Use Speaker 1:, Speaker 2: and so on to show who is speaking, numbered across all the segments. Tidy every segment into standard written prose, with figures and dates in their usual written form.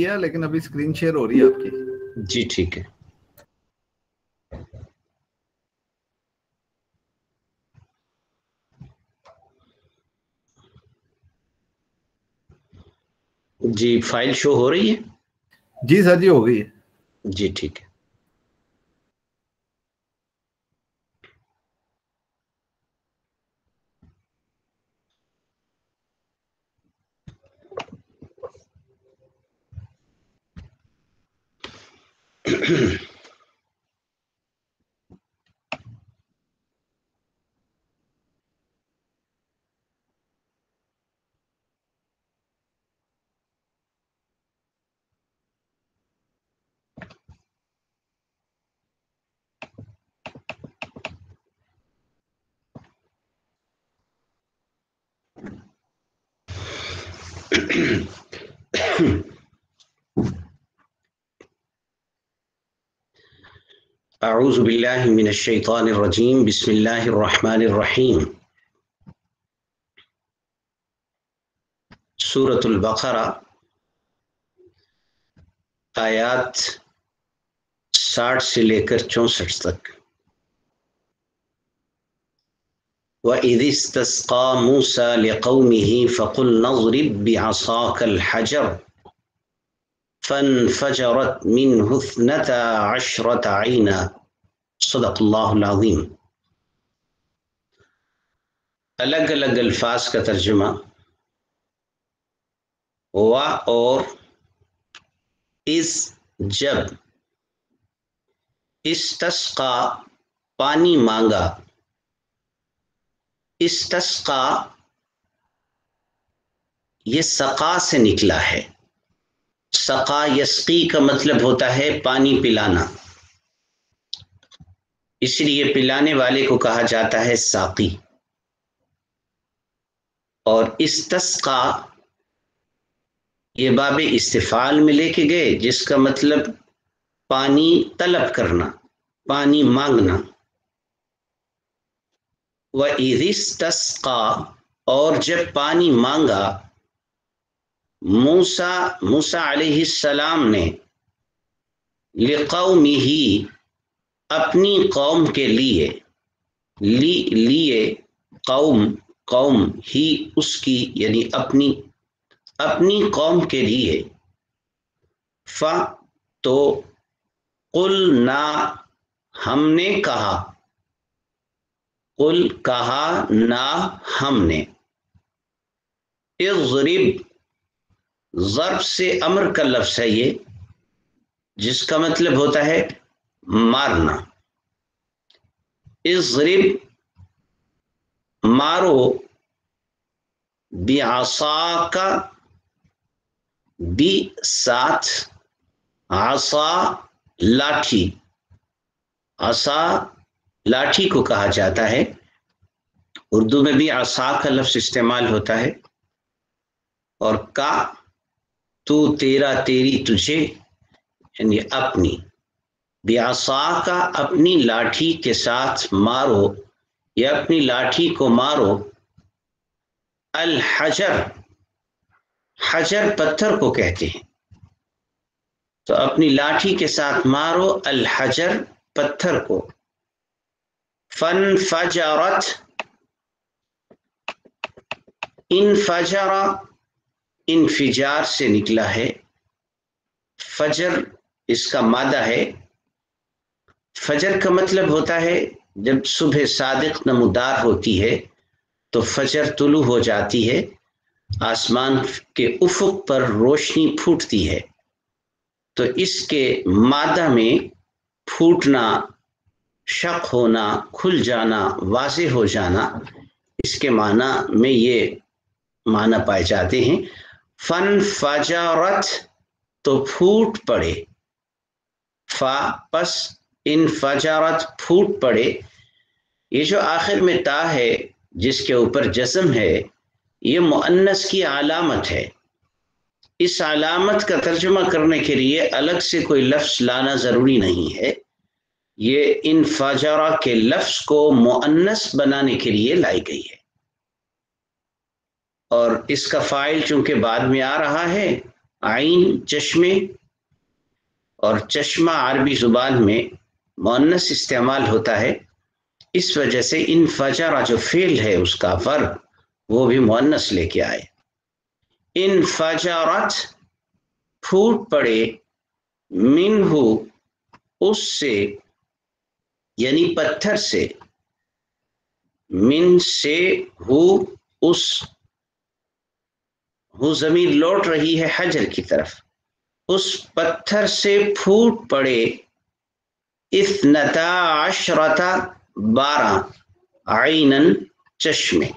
Speaker 1: ہے لیکن ابھی اسکرین شیئر ہو رہی ہے آپ کی.
Speaker 2: جی ٹھیک ہے. جی فائل شو ہو رہی ہے؟
Speaker 1: جی سر جی ہو گئی ہے.
Speaker 2: جی ٹھیک ہے. اعوذ باللہ من الشیطان الرجیم بسم اللہ الرحمن الرحیم. سورۃ البقرہ آیات 60 سے لے کر 64 تک. وَإِذِ اسْتَسْقَىٰ مُوسَىٰ لِقَوْمِهِ فَقُلْنَا اضْرِب بِّعَصَاكَ الْحَجَرَ فَانْفَجَرَتْ مِنْهُ 12 عَيْنًا. صدق اللہ العظیم. الگ الگ الفاظ کا ترجمہ. وا اور اس جب، استسقا پانی مانگا. استسقا یہ سقا سے نکلا ہے. سقا یسقی کا مطلب ہوتا ہے پانی پلانا، اس لیے پلانے والے کو کہا جاتا ہے ساقی. اور استسقا یہ باب استفعال میں لے کے گئے جس کا مطلب پانی طلب کرنا، پانی مانگنا. وَإِذِ اسْتَسْقَىٰ اور جب پانی مانگا موسیٰ علیہ السلام نے لِقَوْمِهِ اپنی قوم کے لیے، لیے قوم ہی اس کی یعنی اپنی قوم کے لیے. تو قلنا ہم نے کہا، قل کہا، نا ہم نے. اضرب ضرب سے امر کا لفظ ہے یہ، جس کا مطلب ہوتا ہے مارنا. اضرب مارو، بعصاک بی ساتھ، عصا لاٹھی. عصا لاٹھی کو کہا جاتا ہے. اردو میں بھی عصا کا لفظ استعمال ہوتا ہے. اور کا تو، تیرا، تیری، تجھے یعنی اپنی. بعصا کا اپنی لاٹھی کے ساتھ مارو یا اپنی لاٹھی کو مارو. الحجر، حجر پتھر کو کہتے ہیں، تو اپنی لاٹھی کے ساتھ مارو الحجر پتھر کو. فانفجرت، انفجر انفجار سے نکلا ہے. فجر اس کا مادہ ہے. فجر کا مطلب ہوتا ہے جب صبح صادق نمودار ہوتی ہے تو فجر طلوع ہو جاتی ہے، آسمان کے افق پر روشنی پھوٹتی ہے. تو اس کے مادہ میں پھوٹنا، شق ہونا، کھل جانا، واضح ہو جانا، اس کے معنی میں یہ معنی پائے جاتے ہیں. فانفجرت تو پھوٹ پڑے، پس انفجرت پھوٹ پڑے. یہ جو آخر میں تا ہے جس کے اوپر جزم ہے، یہ مؤنث کی علامت ہے. اس علامت کا ترجمہ کرنے کے لیے الگ سے کوئی لفظ لانا ضروری نہیں ہے. یہ انفجرہ کے لفظ کو مؤنث بنانے کے لیے لائی گئی ہے. اور اس کا فاعل چونکہ بعد میں آ رہا ہے عین چشمے، اور چشمہ عربی زبان میں مؤنث استعمال ہوتا ہے، اس وجہ سے انفجر جو فعل ہے اس کا ورب وہ بھی مؤنث لے کے آئے۔ انفجرت پھوٹ پڑے، منہ اس سے، یعنی پتھر سے، من سے، ہو اس، ہو ضمیر لوٹ رہی ہے حجر کی طرف، اس پتھر سے پھوٹ پڑے، اثنتا عشرتا 12، عینن چشمے۔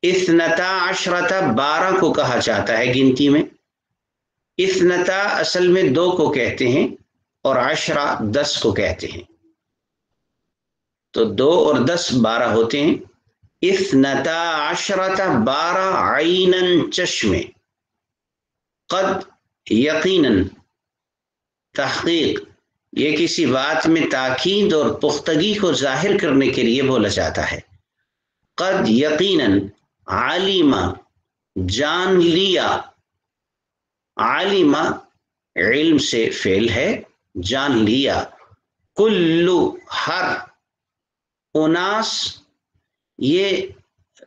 Speaker 2: اثنتا عشرتا 12 کو کہا جاتا ہے گنتی میں، اثنتا اصل میں 2 کو کہتے ہیں اور عشرہ 10 کو کہتے ہیں، تو 2 اور 10 12 ہوتے ہیں۔ اثنتا عشرتا 12 عینن چشمے، قد یقیناً تحقیق، یہ کسی بات میں تاکید اور پختگی کو ظاہر کرنے کے لیے بولا جاتا ہے۔ قد یقیناً، علم جان لیا، علم علم سے فعل ہے، جان لیا، کل ہر، اناس یہ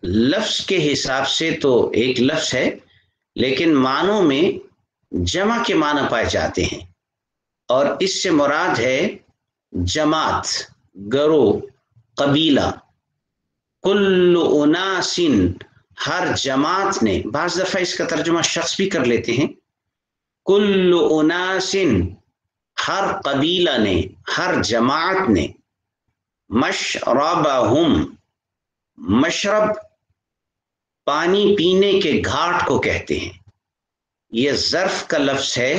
Speaker 2: لفظ کے حساب سے تو ایک لفظ ہے لیکن معنوں میں جمع کے معنی پائے جاتے ہیں، اور اس سے مراد ہے جماعت، گروہ، قبیلہ۔ کل اناس، ہر جماعت نے، بعض دفعہ اس کا ترجمہ شخص بھی کر لیتے ہیں، کل اناس ہر قبیلہ نے، ہر جماعت نے، مشربہم، مشرب پانی پینے کے گھاٹ کو کہتے ہیں، یہ ظرف کا لفظ ہے،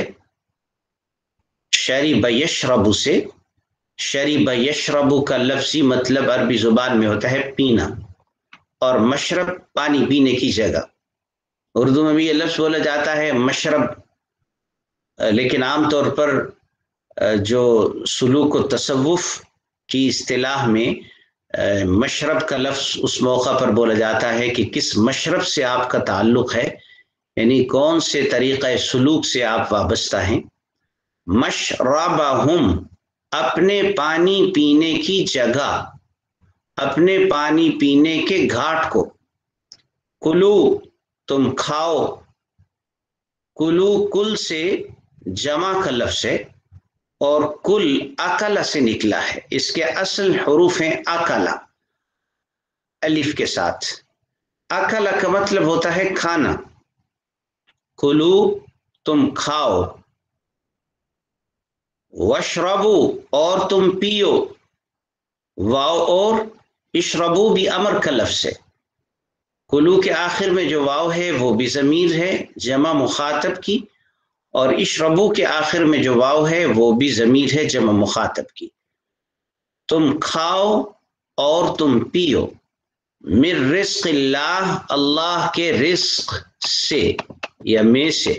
Speaker 2: شرب یشرب سے، شرب یشرب کا لفظی مطلب عربی زبان میں ہوتا ہے پینا، اور مشرب پانی پینے کی جگہ۔ اردو میں بھی یہ لفظ بولا جاتا ہے مشرب، لیکن عام طور پر جو سلوک و تصوف کی اصطلاح میں مشرب کا لفظ اس موقع پر بولا جاتا ہے کہ کس مشرب سے آپ کا تعلق ہے، یعنی کون سے طریقہ سلوک سے آپ وابستہ ہیں۔ مشربہم، اپنے پانی پینے کی جگہ، اپنے پانی پینے کے گھاٹ کو۔ کلو، تم کھاؤ، کلو کل سے جمع کا لفظ ہے اور کل اکل سے نکلا ہے، اس کے اصل حروف ہیں اکلا، الف کے ساتھ۔ اکلا کا مطلب ہوتا ہے کھانا، کلو تم کھاؤ، وشربو اور تم پیو، واو اور اشربو بھی امر کا لفظ ہے، کلو کے آخر میں جو واو ہے وہ بھی ضمیر ہے جمع مخاطب کی، اور اشربو کے آخر میں جو واو ہے وہ بھی ضمیر ہے جمع مخاطب کی۔ تم کھاؤ اور تم پیو، من رزق اللہ، اللہ کے رزق سے یا میں سے،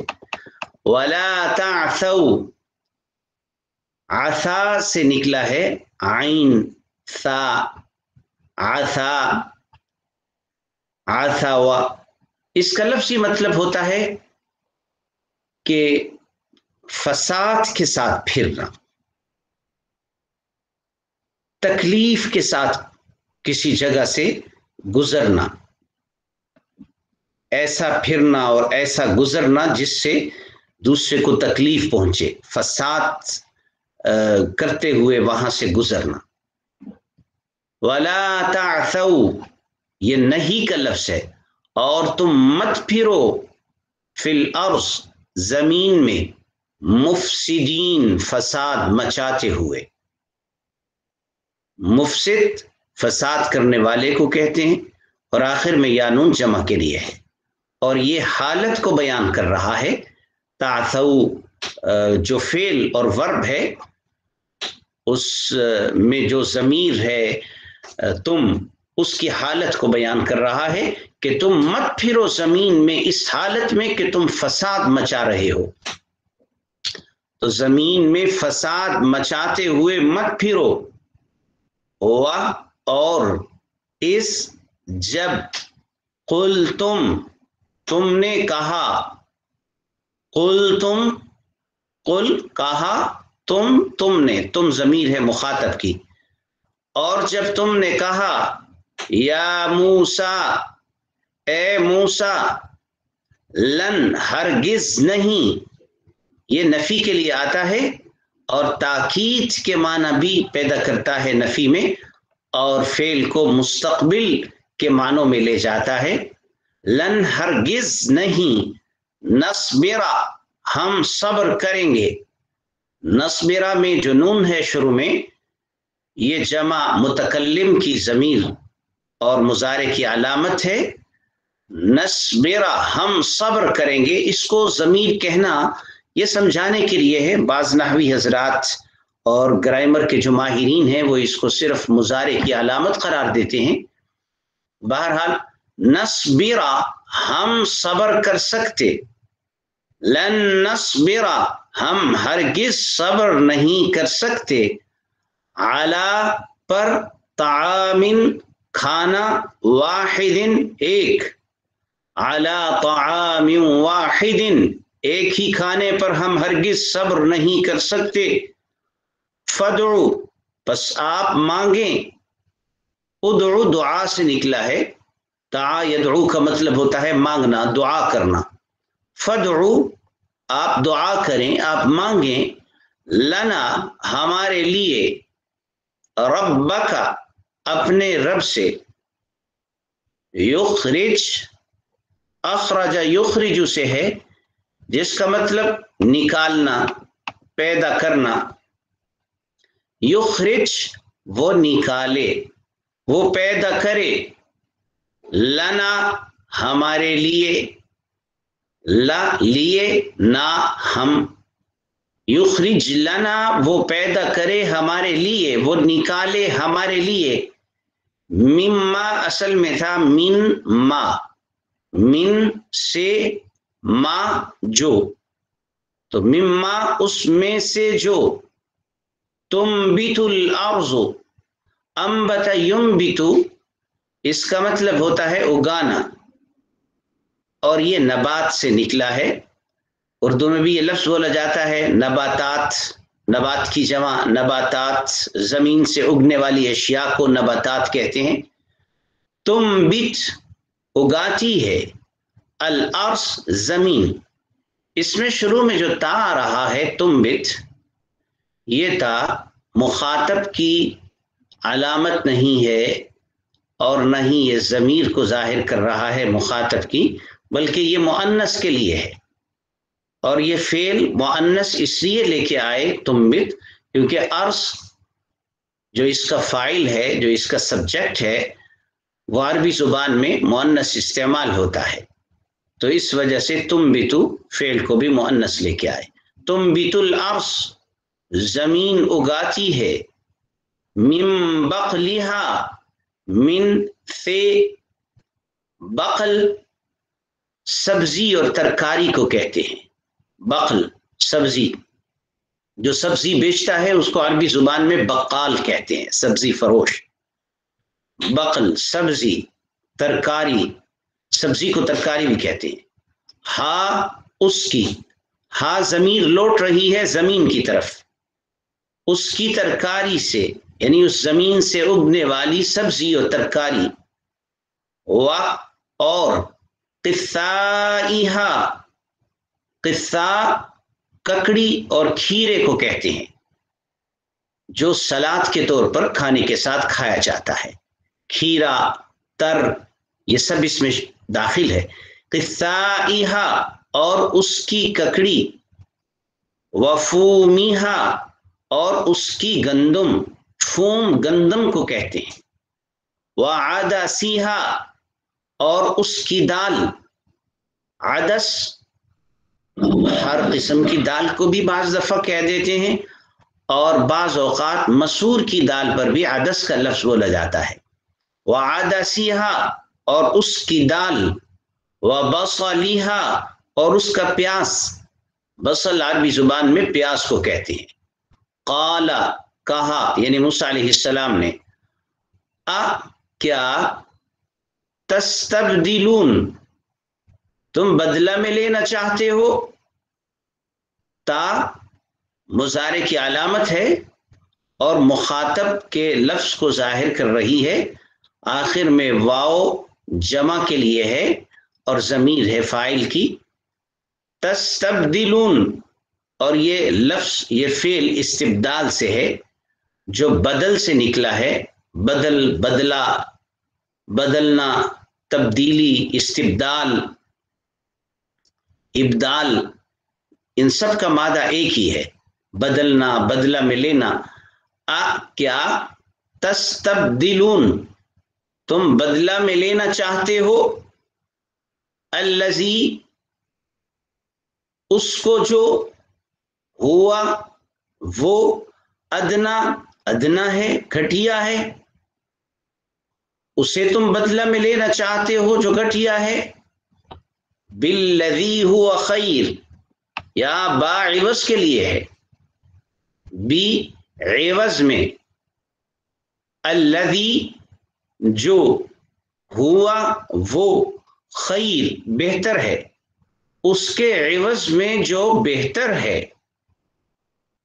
Speaker 2: ولا تعثوا، عثا سے نکلا ہے عین ثا، عثا، عثوا، اس کا لفظی مطلب ہوتا ہے کہ فساد کے ساتھ پھرنا، تکلیف کے ساتھ کسی جگہ سے گزرنا، ایسا پھرنا اور ایسا گزرنا جس سے دوسرے کو تکلیف پہنچے، فساد کرتے ہوئے وہاں سے گزرنا۔ وَلَا تَعْثَوْا، یہ نہیں کا لفظ ہے، اور تم مت پھرو، فی الارض، زمین میں، مفسدین، فساد مچاتے ہوئے۔ مفسد فساد کرنے والے کو کہتے ہیں، اور آخر میں یا نون جمع کے لیے ہے، اور یہ حالت کو بیان کر رہا ہے۔ تعثوا جو فعل اور ورب ہے اس میں جو ضمیر ہے تم، اس کی حالت کو بیان کر رہا ہے کہ تم مت پھرو زمین میں اس حالت میں کہ تم فساد مچا رہے ہو، تو زمین میں فساد مچاتے ہوئے مت پھرو۔ ہوا، اور اس، جب، قل تم نے کہا، قل تم، قل کہا، تم نے، تم ضمیر ہے مخاطب کی، اور جب تم نے کہا یا موسیٰ، اے موسیٰ، لن ہرگز نہیں، یہ نفی کے لیے آتا ہے اور تاکید کے معنی بھی پیدا کرتا ہے نفی میں، اور فعل کو مستقبل کے معنوں میں لے جاتا ہے۔ لن ہرگز نہیں، نصبرا ہم صبر کریں گے، نصبرا میں جو نون ہے شروع میں، یہ جمع متکلم کی ضمیر اور مضارع کی علامت ہے۔ نصبرا ہم صبر کریں گے، اس کو ضمیر کہنا یہ سمجھانے کے لیے ہے۔ بعض نحوی حضرات اور گرامر کے جو ماہرین ہیں وہ اس کو صرف مضارع کی علامت قرار دیتے ہیں۔ بہرحال نصبرا ہم صبر کر سکتے، لن نصبرا ہم ہرگز صبر نہیں کر سکتے، علی پر، طعام کھانا، واحد ایک، علی طعام واحد ایک ہی کھانے پر ہم ہرگز صبر نہیں کر سکتے۔ فدعو پس آپ مانگیں، ادعو دعا سے نکلا ہے، دعا یدعو کا مطلب ہوتا ہے مانگنا، دعا کرنا۔ فدعو آپ دعا کریں، آپ مانگیں، لنا ہمارے لیے، ربک اپنے رب سے، یخرج اخرج یخرج سے ہے جس کا مطلب نکالنا، پیدا کرنا۔ یخرج وہ نکالے، وہ پیدا کرے، لنا ہمارے لیے، لا لیے، نا ہم، یخرج لنا وہ پیدا کرے ہمارے لیے، وہ نکالے ہمارے لیے، مما اصل میں تھا من ما، من سے، ما جو، تو مما اس میں سے جو، تنبت الارض، انبت ینبت اس کا مطلب ہوتا ہے اگانا، اور یہ نبات سے نکلا ہے۔ اردو میں بھی یہ لفظ بولا جاتا ہے نباتات، نبات کی جمع نباتات، زمین سے اگنے والی اشیاء کو نباتات کہتے ہیں۔ تنبت اگاتی ہے، الارض زمین، اس میں شروع میں جو تا آ رہا ہے تنبت، یہ تا مخاطب کی علامت نہیں ہے اور نہ ہی یہ ضمیر کو ظاہر کر رہا ہے مخاطب کی، بلکہ یہ مؤنث کے لیے ہے، اور یہ فعل مؤنث اس لیے لے کے آئے تنبت کیونکہ ارض جو اس کا فاعل ہے، جو اس کا سبجیکٹ ہے، وہ عربی زبان میں مؤنث استعمال ہوتا ہے، تو اس وجہ سے تنبت فعل کو بھی مؤنث لے کے آئے۔ تنبت الارض زمین اگاتی ہے، من بقلہا من سے، بقل سبزی اور ترکاری کو کہتے ہیں، بقل سبزی، جو سبزی بیچتا ہے اس کو عربی زبان میں بقال کہتے ہیں، سبزی فروش۔ بقل سبزی، ترکاری، سبزی کو ترکاری بھی کہتے ہیں۔ ہا اس کی، ہا ضمیر لوٹ رہی ہے زمین کی طرف، اس کی ترکاری سے، یعنی اس زمین سے اگنے والی سبزی اور ترکاری، اور قثائہا، قثاء ککڑی اور کھیرے کو کہتے ہیں جو سلاد کے طور پر کھانے کے ساتھ کھایا جاتا ہے، کھیرا، تر، یہ سب اس میں داخل ہے۔ قثائہا اور اس کی ککڑی، وفومیہا اور اس کی گندم، فوم گندم کو کہتے ہیں، وعدسیہا اور اس کی دال، عدس ہر قسم کی دال کو بھی بعض دفعہ کہہ دیتے ہیں، اور بعض اوقات مسور کی دال پر بھی عدس کا لفظ بولا جاتا ہے۔ وعدسیہا اور اس کی دال، وبصلیہا اور اس کا پیاز، بصل عربی زبان میں پیاز کو کہتے ہیں۔ قال کہا، یعنی موسیٰ علیہ السلام نے، کیا، تستبدلون تم بدلہ میں لینا چاہتے ہو، تا مضارع کی علامت ہے اور مخاطب کے لفظ کو ظاہر کر رہی ہے، آخر میں واو جمع کے لیے ہے اور ضمیر ہے فاعل کی. تستبدلون، اور یہ لفظ، یہ فعل استبدال سے ہے جو بدل سے نکلا ہے. بدل، بدلا، بدلنا، تبدیلی، استبدال، ابدال، ان سب کا مادہ ایک ہی ہے، بدلنا، بدلہ میں لینا. کیا تستبدلون، تم بدلہ میں لینا چاہتے ہو، الذی، اس کو جو، ہوا، وہ، ادنا، ادنا ہے، گھٹیا ہے، اسے تم بدلہ میں لینا چاہتے ہو جو گھٹیا ہے. بالذی ہوا خیر، یا با عوض کے لیے ہے، بی عوض میں، الذی جو، ہوا وہ، خیر بہتر ہے، اس کے عوض میں جو بہتر ہے،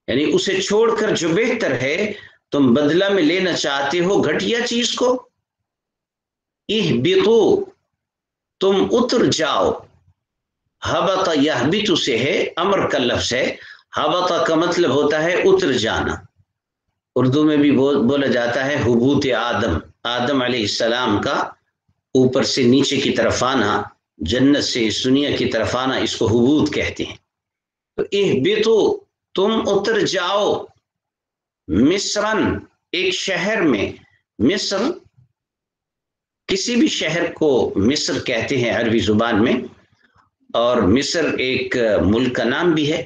Speaker 2: یعنی اسے چھوڑ کر جو بہتر ہے تم بدلہ میں لینا چاہتے ہو گھٹیا چیز کو. اہبطو، تم اتر جاؤ. ہبط یہبط سے ہے، امر کا لفظ ہے. ہبط کا مطلب ہوتا ہے اتر جانا. اردو میں بھی بولا جاتا ہے حبوط آدم، آدم علیہ السلام کا اوپر سے نیچے کی طرف آنا، جنت سے اس دنیا کی طرف آنا، اس کو حبوط کہتے ہیں. تو اہبطو، تم اتر جاؤ، مصرن، ایک شہر میں. مصر، کسی بھی شہر کو مصر کہتے ہیں عربی زبان میں، اور مصر ایک ملک کا نام بھی ہے.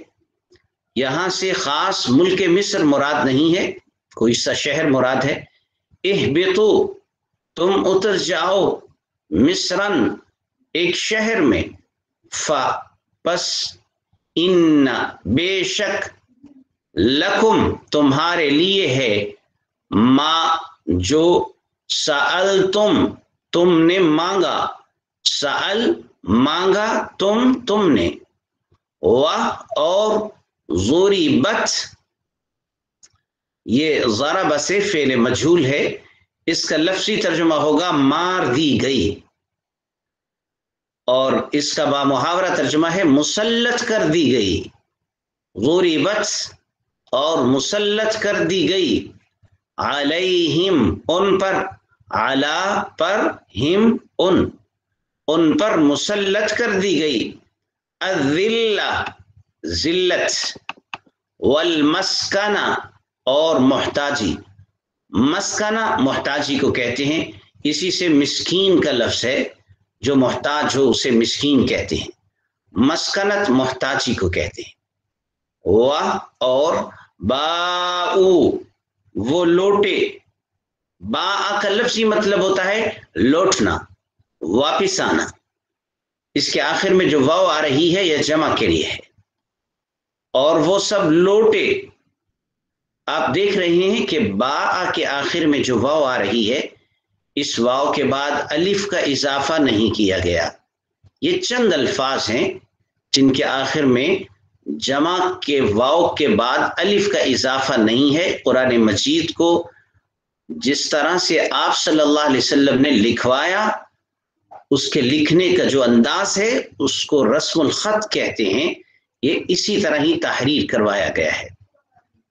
Speaker 2: یہاں سے خاص ملک مصر مراد نہیں ہے، کوئی سا شہر مراد ہے. اہبطو، تم اتر جاؤ، مصرن، ایک شہر میں. پس ان، بے شک، لکم، تمہارے لیے ہے، ما، جو، سألتم، تم نے مانگا. سأل، مانگا، تم نے. اور ضربت، یہ ضرب سے فعل مجہول ہے، اس کا لفظی ترجمہ ہوگا مار دی گئی، اور اس کا بامحاورہ ترجمہ ہے مسلط کر دی گئی. ضربت، اور مسلط کر دی گئی. علیہم، ان پر، علا پر، ہم، ان پر مسلط کر دی گئی. الذلہ، ذلت. والمسکنہ، اور محتاجی. مسکنہ محتاجی کو کہتے ہیں، اسی سے مسکین کا لفظ ہے، جو محتاج ہو اسے مسکین کہتے ہیں. مسکنت محتاجی کو کہتے ہیں. اور باؤ، وہ لوٹے. با کا لفظی مطلب ہوتا ہے لوٹنا، واپس آنا. اس کے آخر میں جو واو آ رہی ہے یہ جمع کے لیے ہے. اور وہ سب لوٹے. آپ دیکھ رہے ہیں کہ با کے آخر میں جو واو آ رہی ہے، اس واو کے بعد الف کا اضافہ نہیں کیا گیا. یہ چند الفاظ ہیں جن کے آخر میں جمع کے واو کے بعد الف کا اضافہ نہیں ہے. قرآن مجید کو جس طرح سے آپ صلی اللہ علیہ وسلم نے لکھوایا، اس کے لکھنے کا جو انداز ہے اس کو رسم الخط کہتے ہیں. یہ اسی طرح ہی تحریر کروایا گیا ہے.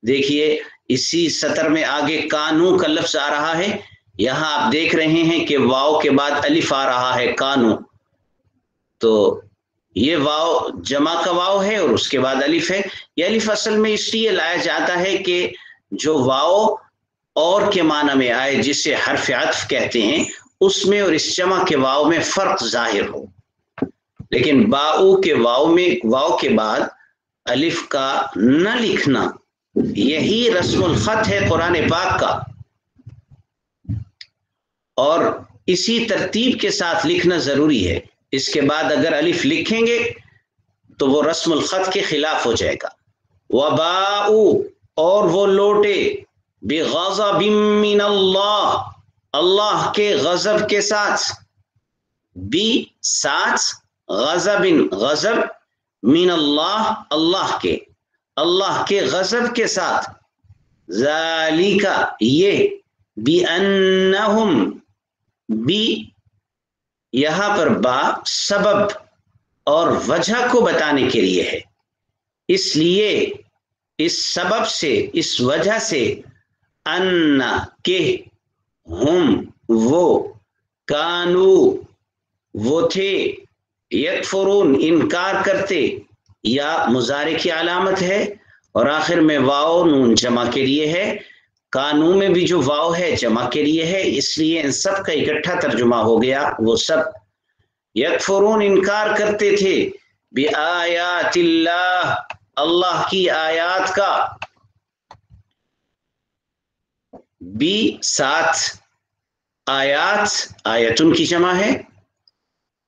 Speaker 2: دیکھیے اسی سطر میں آگے کانو کا لفظ آ رہا ہے، یہاں آپ دیکھ رہے ہیں کہ واو کے بعد الف آ رہا ہے، کانو. تو یہ واو جمع کا واو ہے اور اس کے بعد الف ہے. یہ الف اصل میں اس لیے لایا جاتا ہے کہ جو واو اور کے معنی میں آئے، جسے حرف عطف کہتے ہیں، اس میں اور اس جمع کے واو میں فرق ظاہر ہو. لیکن باؤ کے واو میں، واو کے بعد الف کا نہ لکھنا، یہی رسم الخط ہے قرآن پاک کا، اور اسی ترتیب کے ساتھ لکھنا ضروری ہے. اس کے بعد اگر الف لکھیں گے تو وہ رسم الخط کے خلاف ہو جائے گا. وباؤ، اور وہ لوٹے، بغضب من اللہ، اللہ کے غضب کے ساتھ. بی ساتھ، غضب، غضب، من اللہ، اللہ کے. اللہ کے غضب کے ساتھ، ذالکا یہ، بِأَنَّهُمْ بی یہاں پر با سبب اور وجہ کو بتانے کے لیے ہے، اس لیے اس سبب سے، اس وجہ سے، ان کہ ہم وہ، کانو وہ تھے، یکفرون انکار کرتے، یا مضارع کی علامت ہے اور آخر میں واو نون جمع کے لیے ہے، کانو میں بھی جو واو ہے جمع کے لیے ہے، اس لیے ان سب کا اکٹھا ترجمہ ہو گیا وہ سب یکفرون انکار کرتے تھے، بآیات اللہ اللہ کی آیات کا، بی ساتھ، آیات آیتن کی جمع ہے،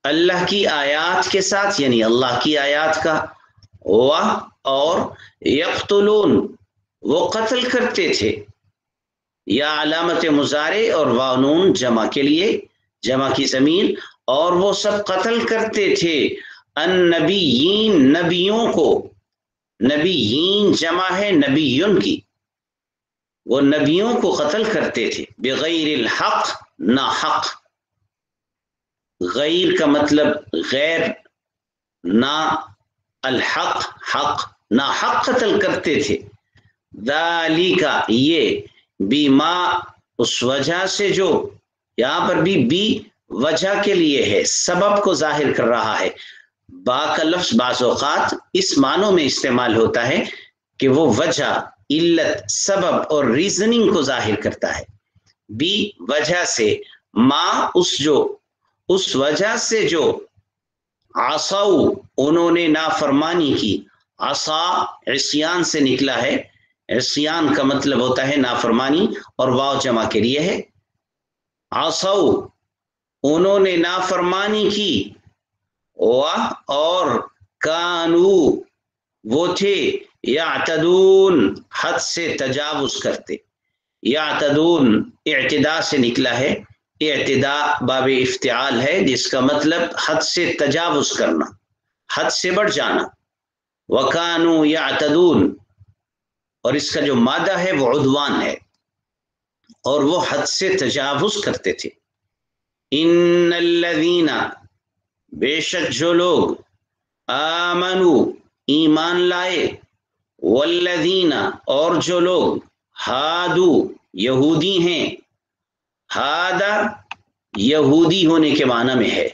Speaker 2: اللہ کی آیات کے ساتھ یعنی اللہ کی آیات کا، اور یقتلون وہ قتل کرتے تھے، یا علامت مضارع اور واو نون جمع کے لیے، جمع کی ضمیر، اور وہ سب قتل کرتے تھے، النبیین نبیوں کو، نبیین جمع ہے نبیون کی، وہ نبیوں کو قتل کرتے تھے، بغیر الحق نا حق، غیر کا مطلب غیر، نا الحق حق، نا حق قتل کرتے تھے، ذالکا یہ، بیما اس وجہ سے جو، یہاں پر بھی وجہ کے لیے ہے، سبب کو ظاہر کر رہا ہے، با کا لفظ بعض اوقات اس معنوں میں استعمال ہوتا ہے کہ وہ وجہ، علت، سبب اور ریزننگ کو ظاہر کرتا ہے، بی وجہ سے، ما اس وجہ سے جو، عصوا انہوں نے نافرمانی کی، عصا عصیان سے نکلا ہے، عصیان کا مطلب ہوتا ہے نافرمانی اور واو جمع کے لیے ہے، عصوا انہوں نے نافرمانی کی، اور کانو وہ تھے، یعتدون حد سے تجاوز کرتے، یعتدون اعتداء سے نکلا ہے، اعتداء باب افتعال ہے جس کا مطلب حد سے تجاوز کرنا، حد سے بڑھ جانا، وَكَانُوا يَعْتَدُونَ اور اس کا جو مادہ ہے وہ عدوان ہے، اور وہ حد سے تجاوز کرتے تھے، ان الذین بے شک جو لوگ، آمنوا ایمان لائے، والذین اور جو لوگ، ہادو یہودی ہیں، ہادا یہودی ہونے کے معنی میں ہے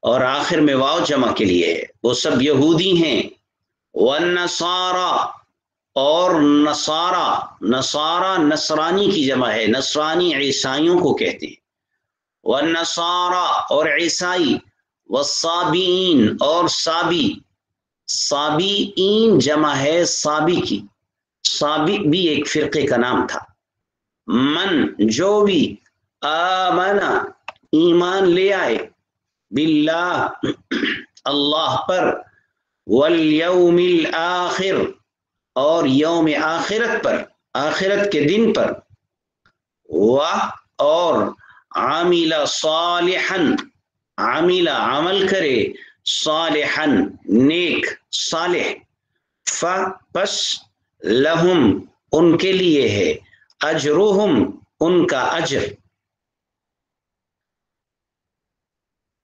Speaker 2: اور آخر میں واو جمع کے لیے ہے، وہ سب یہودی ہیں، والنصارى اور نصارى نصرانی کی جمع ہے، نصرانی عیسائیوں کو کہتے ہیں، والنصارى اور عیسائی، والصابئین اور صابئین جمع ہے صابی کی، صابی بھی ایک فرقے کا نام تھا، من جو بھی، آمنا ایمان لے آئے، باللہ اللہ پر، والیوم الآخر اور یوم آخرت پر، آخرت کے دن پر، اور عامل صالحا عامل عمل کرے، صالحا نیک صالح، پس لہم ان کے لیے ہے، اجرہم ان کا اجر،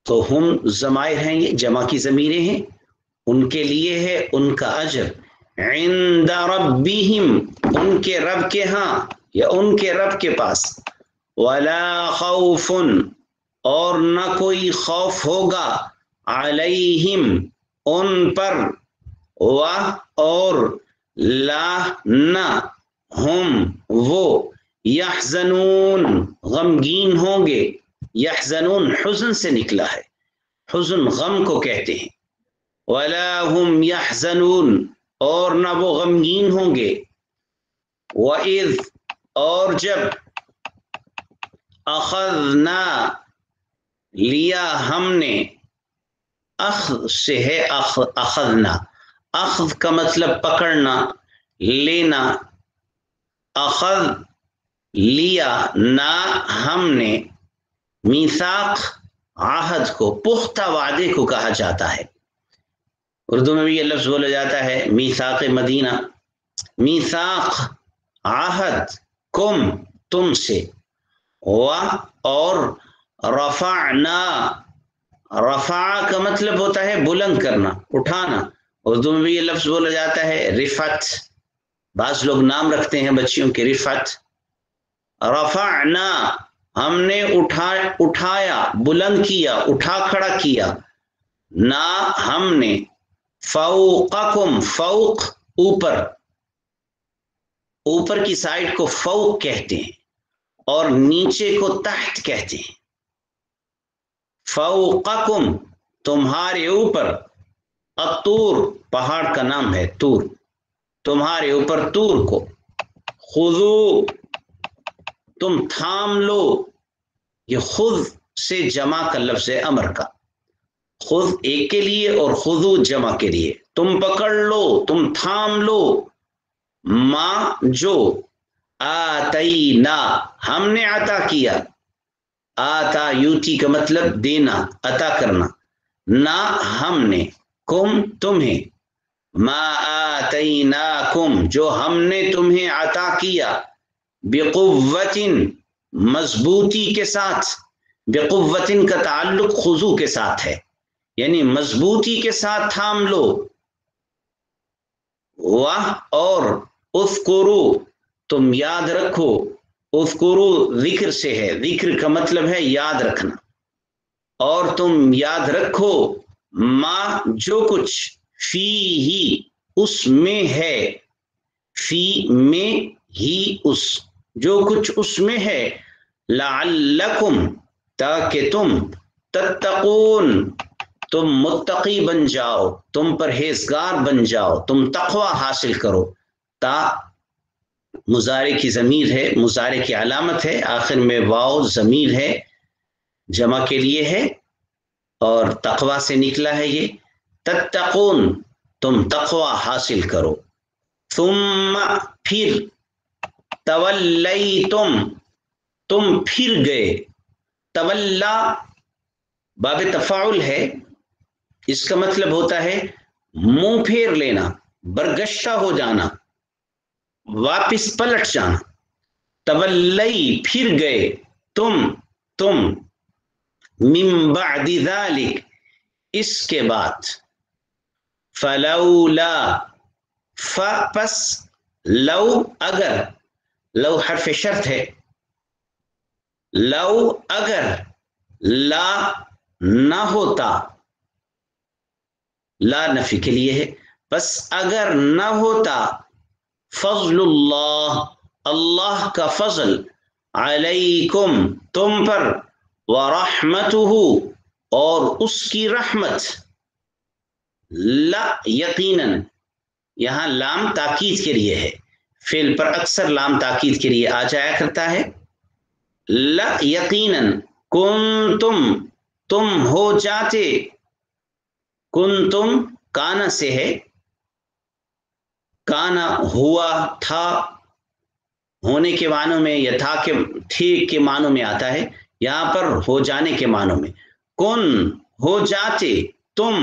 Speaker 2: تو ہم ضمائر ہیں یہ جمع کی ضمیریں ہیں، ان کے لیے ہے ان کا اجر، عند ربہم ان کے رب کے ہاں یا ان کے رب کے پاس، ولا خوف اور نہ کوئی خوف ہوگا، علیہم ان پر، اور لا نہ، ہم وہ، یحزنون غمگین ہوں گے، یحزنون حزن سے نکلا ہے، حزن غم کو کہتے ہیں، ولا هم یحزنون اور نہ وہ غمگین ہوں گے، وَإِذْ اور جب، اخذنا لیا ہم نے، اخذ سے ہے اخذنا، اخذ کا مطلب پکڑنا، لینا، اخذ لیا نا ہم نے، میثاق عہد کو، پختہ وعدے کو کہا جاتا ہے، اردو میں بھی یہ لفظ بولا جاتا ہے میثاق مدینہ، میثاق عہد، کم تم سے، اور رفعنا، رفع کا مطلب ہوتا ہے بلند کرنا، اٹھانا، اردو میں بھی یہ لفظ بولا جاتا ہے رفعت، بعض لوگ نام رکھتے ہیں بچیوں کے رفعت، رفعنا ہم نے اٹھایا، بلند کیا، اٹھا کھڑا کیا، نہ ہم نے، فوقکم، فوق اوپر، اوپر کی سائڈ کو فوق کہتے ہیں اور نیچے کو تحت کہتے ہیں، فوقکم تمہارے اوپر، الطور پہاڑ کا نام ہے طور، تمہارے اوپر طور کو، خذو تم تھام لو، یہ خذ سے جمع کا لفظ ہے امر کا، خذ ایک کے لیے اور خذو جمع کے لیے، تم پکڑ لو، تم تھام لو، ما جو، آتینا ہم نے عطا کیا، آتا یوتی کا مطلب دینا، عطا کرنا، نہ ہم نے، کم تمہیں، ما آتیناکم جو ہم نے تمہیں عطا کیا، بقوت مضبوطی کے ساتھ، بقوت کا تعلق خضوع کے ساتھ ہے، یعنی مضبوطی کے ساتھ تھام لو، اور اذکرو تم یاد رکھو، اذکرو ذکر سے ہے، ذکر کا مطلب ہے یاد رکھنا، اور تم یاد رکھو ما جو کچھ فی ہی اس میں ہے، فی میں ہی اس جو کچھ اس میں ہے، لعلکم تاکہ تم، تتقون تم متقی بن جاؤ، تم پرہیزگار بن جاؤ، تم تقوی حاصل کرو، تا مضارع کی ضمیر ہے، مضارع کی علامت ہے، آخر میں واو ضمیر ہے، جمع کے لیے ہے اور تقوی سے نکلا ہے یہ، تتقون تم تقوی حاصل کرو، ثم پھر، تولیتم تم پھر گئے، تولا باب تفاعل ہے، اس کا مطلب ہوتا ہے منہ پھیر لینا، برگشتہ ہو جانا، واپس پلٹ جانا، تولی پھر گئے، تم من بعد ذلک اس کے بعد، فلولا پس، لو اگر، لو حرف شرط ہے، لو اگر، لا نہ ہوتا، لا نفی کے لیے ہے، بس اگر نہ ہوتا، فضل اللہ اللہ کا فضل، علیکم تم پر، ورحمتہ اور اس کی رحمت، لا یقیناً یہاں لام تاکید کے لیے ہے، فعل پر اکثر لام تاکید کے لیے آ جایا کرتا ہے، لا یقیناً، کنتم تم ہو جاتے، کنتم کانا سے ہے، کانا ہوا تھا ہونے کے معنوں میں یا تھا کے تھے کے معنوں میں آتا ہے، یہاں پر ہو جانے کے معنوں میں، کن ہو جاتے تم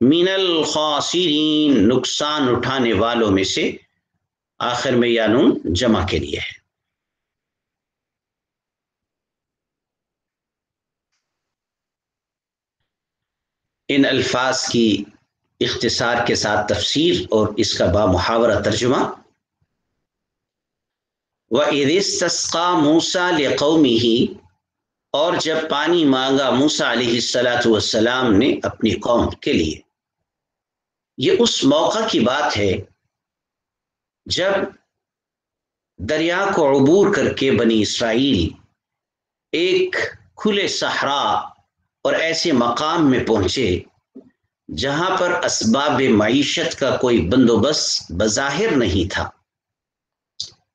Speaker 2: من الخاسرین نقصان اٹھانے والوں میں سے، آخر میں یا نون جمع کے لیے ہے۔ ان الفاظ کی اختصار کے ساتھ تفسیر اور اس کا بامحاورہ ترجمہ، وَإِذِ اسْتَسْقَىٰ مُوسَىٰ لِقَوْمِهِ اور جب پانی مانگا موسیٰ علیہ السلام نے اپنی قوم کے لیے، یہ اس موقع کی بات ہے جب دریا کو عبور کر کے بنی اسرائیل ایک کھلے صحرا اور ایسے مقام میں پہنچے جہاں پر اسباب معیشت کا کوئی بندوبست بظاہر نہیں تھا،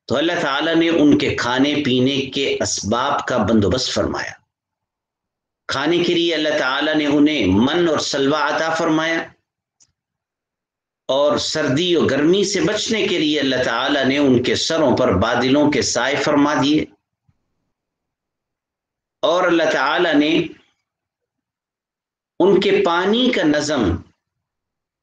Speaker 2: تو اللہ تعالیٰ نے ان کے کھانے پینے کے اسباب کا بندوبست فرمایا، کھانے کے لیے اللہ تعالیٰ نے انہیں من اور سلوہ عطا فرمایا، اور سردی اور گرمی سے بچنے کے لیے اللہ تعالیٰ نے ان کے سروں پر بادلوں کے سائے فرما دیے، اور اللہ تعالیٰ نے ان کے پانی کا نظم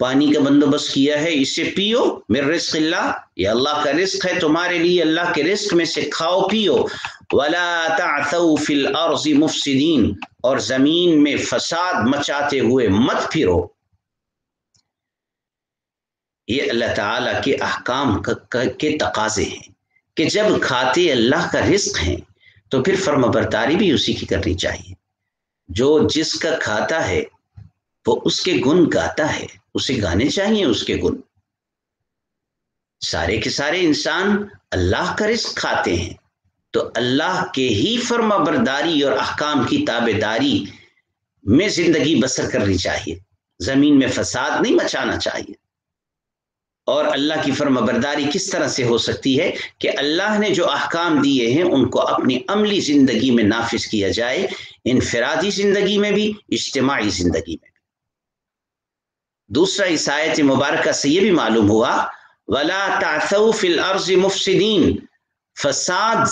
Speaker 2: پانی کا بندوبست کیا ہے، اسے پیو، من رزق اللہ، یہ اللہ کا رزق ہے تمہارے لیے، اللہ کے رزق میں سے کھاؤ پیو، ولا تعثوا فی الارض مفسدین، اور زمین میں فساد مچاتے ہوئے مت پھرو۔ یہ اللہ تعالیٰ کے احکام کے تقاضے ہیں کہ جب کھاتے اللہ کا رزق ہیں تو پھر فرما برداری بھی اسی کی کرنی چاہیے۔ جو جس کا کھاتا ہے وہ اس کے گن گاتا ہے، اسے گانے چاہیے اس کے گن۔ سارے کے سارے انسان اللہ کا رزق کھاتے ہیں تو اللہ کے ہی فرما برداری اور احکام کی تابع داری میں زندگی بسر کرنی چاہیے، زمین میں فساد نہیں مچانا چاہیے۔ اور اللہ کی فرما برداری کس طرح سے ہو سکتی ہے کہ اللہ نے جو احکام دیے ہیں ان کو اپنی عملی زندگی میں نافذ کیا جائے، انفرادی زندگی میں بھی، اجتماعی زندگی میں بھی۔ دوسرا اس آیت مبارکہ سے یہ بھی معلوم ہوا وَلَا تَعْثَوْا فِي الْأَرْضِ مُفْسِدِينَ، فساد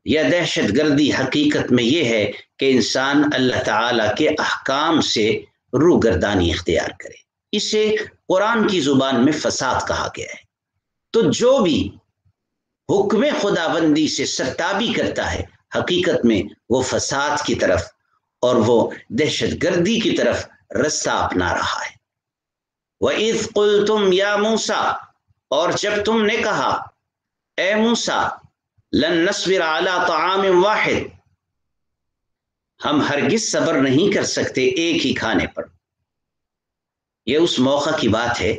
Speaker 2: یا دہشت گردی حقیقت میں یہ ہے کہ انسان اللہ تعالیٰ کے احکام سے روگردانی اختیار کرے، اسے قرآن کی زبان میں فساد کہا گیا ہے۔ تو جو بھی حکم خداوندی سے سرتابی کرتا ہے حقیقت میں وہ فساد کی طرف اور وہ دہشت گردی کی طرف رستہ اپنا رہا ہے۔ وَإِذْ قُلْتُمْ يَا مُوسَىٰ، اور جب تم نے کہا اے موسیٰ، لَن نَّصْبِرَ عَلَىٰ طَعَامٍ وَاحِدٍ، ہم ہرگز صبر نہیں کر سکتے ایک ہی کھانے پر۔ یہ اس موقع کی بات ہے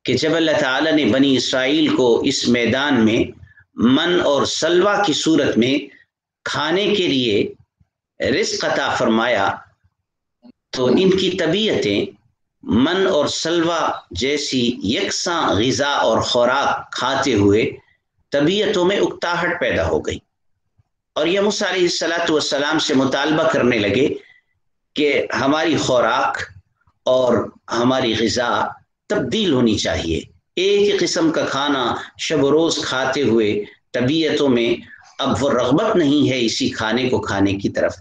Speaker 2: کہ جب اللہ تعالیٰ نے بنی اسرائیل کو اس میدان میں من اور سلوہ کی صورت میں کھانے کے لیے رزق عطا فرمایا تو ان کی طبیعتیں من اور سلوہ جیسی یکساں غذا اور خوراک کھاتے ہوئے طبیعتوں میں اکتاہٹ پیدا ہو گئی، اور یہ موسیٰ علیہ السلام سے مطالبہ کرنے لگے کہ ہماری خوراک اور ہماری غذا تبدیل ہونی چاہیے، ایک ہی قسم کا کھانا شب و روز کھاتے ہوئے طبیعتوں میں اب وہ رغبت نہیں ہے اسی کھانے کو کھانے کی طرف۔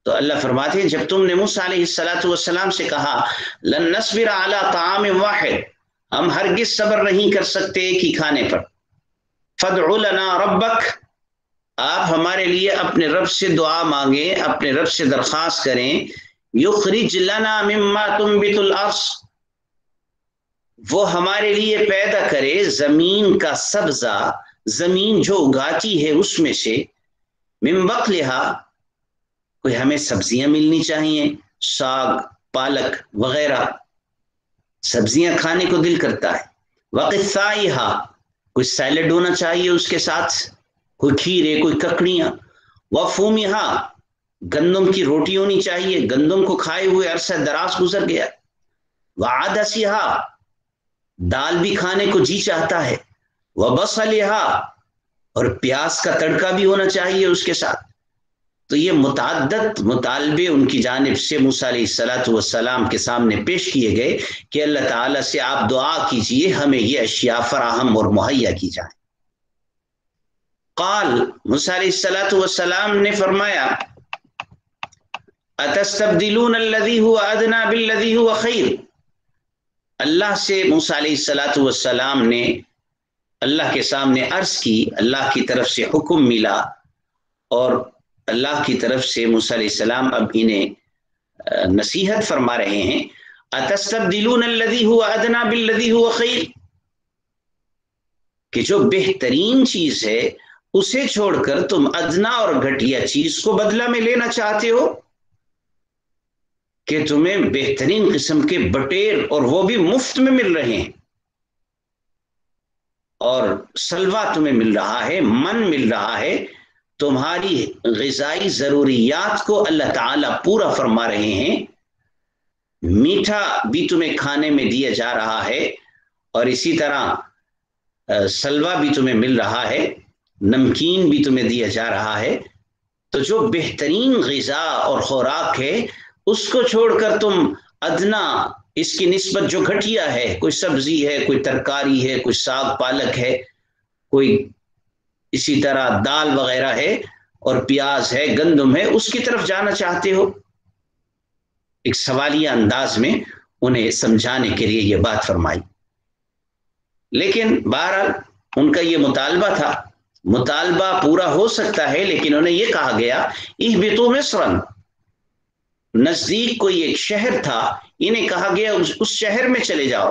Speaker 2: تو اللہ فرماتے ہیں جب تم نے موسیٰ علیہ السلام سے کہا لن نصبر علی طعام واحد، ہم ہرگز صبر نہیں کر سکتے ایک ہی کھانے پر، فادع لنا ربک، آپ ہمارے لیے اپنے رب سے دعا مانگیں، اپنے رب سے درخواست کریں، یخرج لنا مما تنبت الارض، وہ ہمارے لیے پیدا کرے زمین کا سبزہ، زمین جو اگاتی ہے اس میں سے، من بقلہا، کوئی ہمیں سبزیاں ملنی چاہیے، ساگ، پالک وغیرہ، سبزیاں کھانے کو دل کرتا ہے، وقثائہا، کوئی سیلڈ ہونا چاہیے اس کے ساتھ، کوئی کھیرے، کوئی ککڑیاں، وفومہا، گندم کی روٹی ہونی چاہیے، گندم کو کھائے ہوئے عرصہ دراز گزر گیا، وعدسہا، دال بھی کھانے کو جی چاہتا ہے، وبصلہا، اور پیاز کا تڑکا بھی ہونا چاہیے اس کے ساتھ۔ تو یہ متعدد مطالبے ان کی جانب سے موسیٰ علیہ السلام کے سامنے پیش کیے گئے کہ اللہ تعالیٰ سے آپ دعا کیجئے ہمیں یہ اشیاء فراہم اور مہیا کی جائیں۔ قال، موسیٰ علیہ السلام نے فرمایا اتستبدلون الذی هو ادنی بالذی هو خیر، اللہ سے موسیٰ علیہ السلام نے اللہ کے سامنے عرض کی، اللہ کی طرف سے حکم ملا اور اللہ کی طرف سے موسیٰ علیہ السلام اب انہیں نصیحت فرما رہے ہیں، اتستبدلون الذی هو ادنی بالذی هو خیر، کہ جو بہترین چیز ہے اسے چھوڑ کر تم ادنا اور گھٹیا چیز کو بدلہ میں لینا چاہتے ہو، کہ تمہیں بہترین قسم کے بٹیر اور وہ بھی مفت میں مل رہے ہیں، اور سلوہ تمہیں مل رہا ہے، من مل رہا ہے، تمہاری غذائی ضروریات کو اللہ تعالیٰ پورا فرما رہے ہیں، میٹھا بھی تمہیں کھانے میں دیا جا رہا ہے اور اسی طرح سلوہ بھی تمہیں مل رہا ہے، نمکین بھی تمہیں دیا جا رہا ہے، تو جو بہترین غذا اور خوراک ہے اس کو چھوڑ کر تم ادنا، اس کی نسبت جو گھٹیا ہے، کوئی سبزی ہے، کوئی ترکاری ہے، کوئی ساگ پالک ہے، کوئی اسی طرح دال وغیرہ ہے اور پیاز ہے، گندم ہے، اس کی طرف جانا چاہتے ہو۔ ایک سوالیہ انداز میں انہیں سمجھانے کے لیے یہ بات فرمائی. لیکن بہرحال ان کا یہ مطالبہ تھا، مطالبہ پورا ہو سکتا ہے، لیکن انہیں یہ کہا گیا اہبطوا مصرا، نزدیک کوئی ایک شہر تھا، انہیں کہا گیا اس شہر میں چلے جاؤ،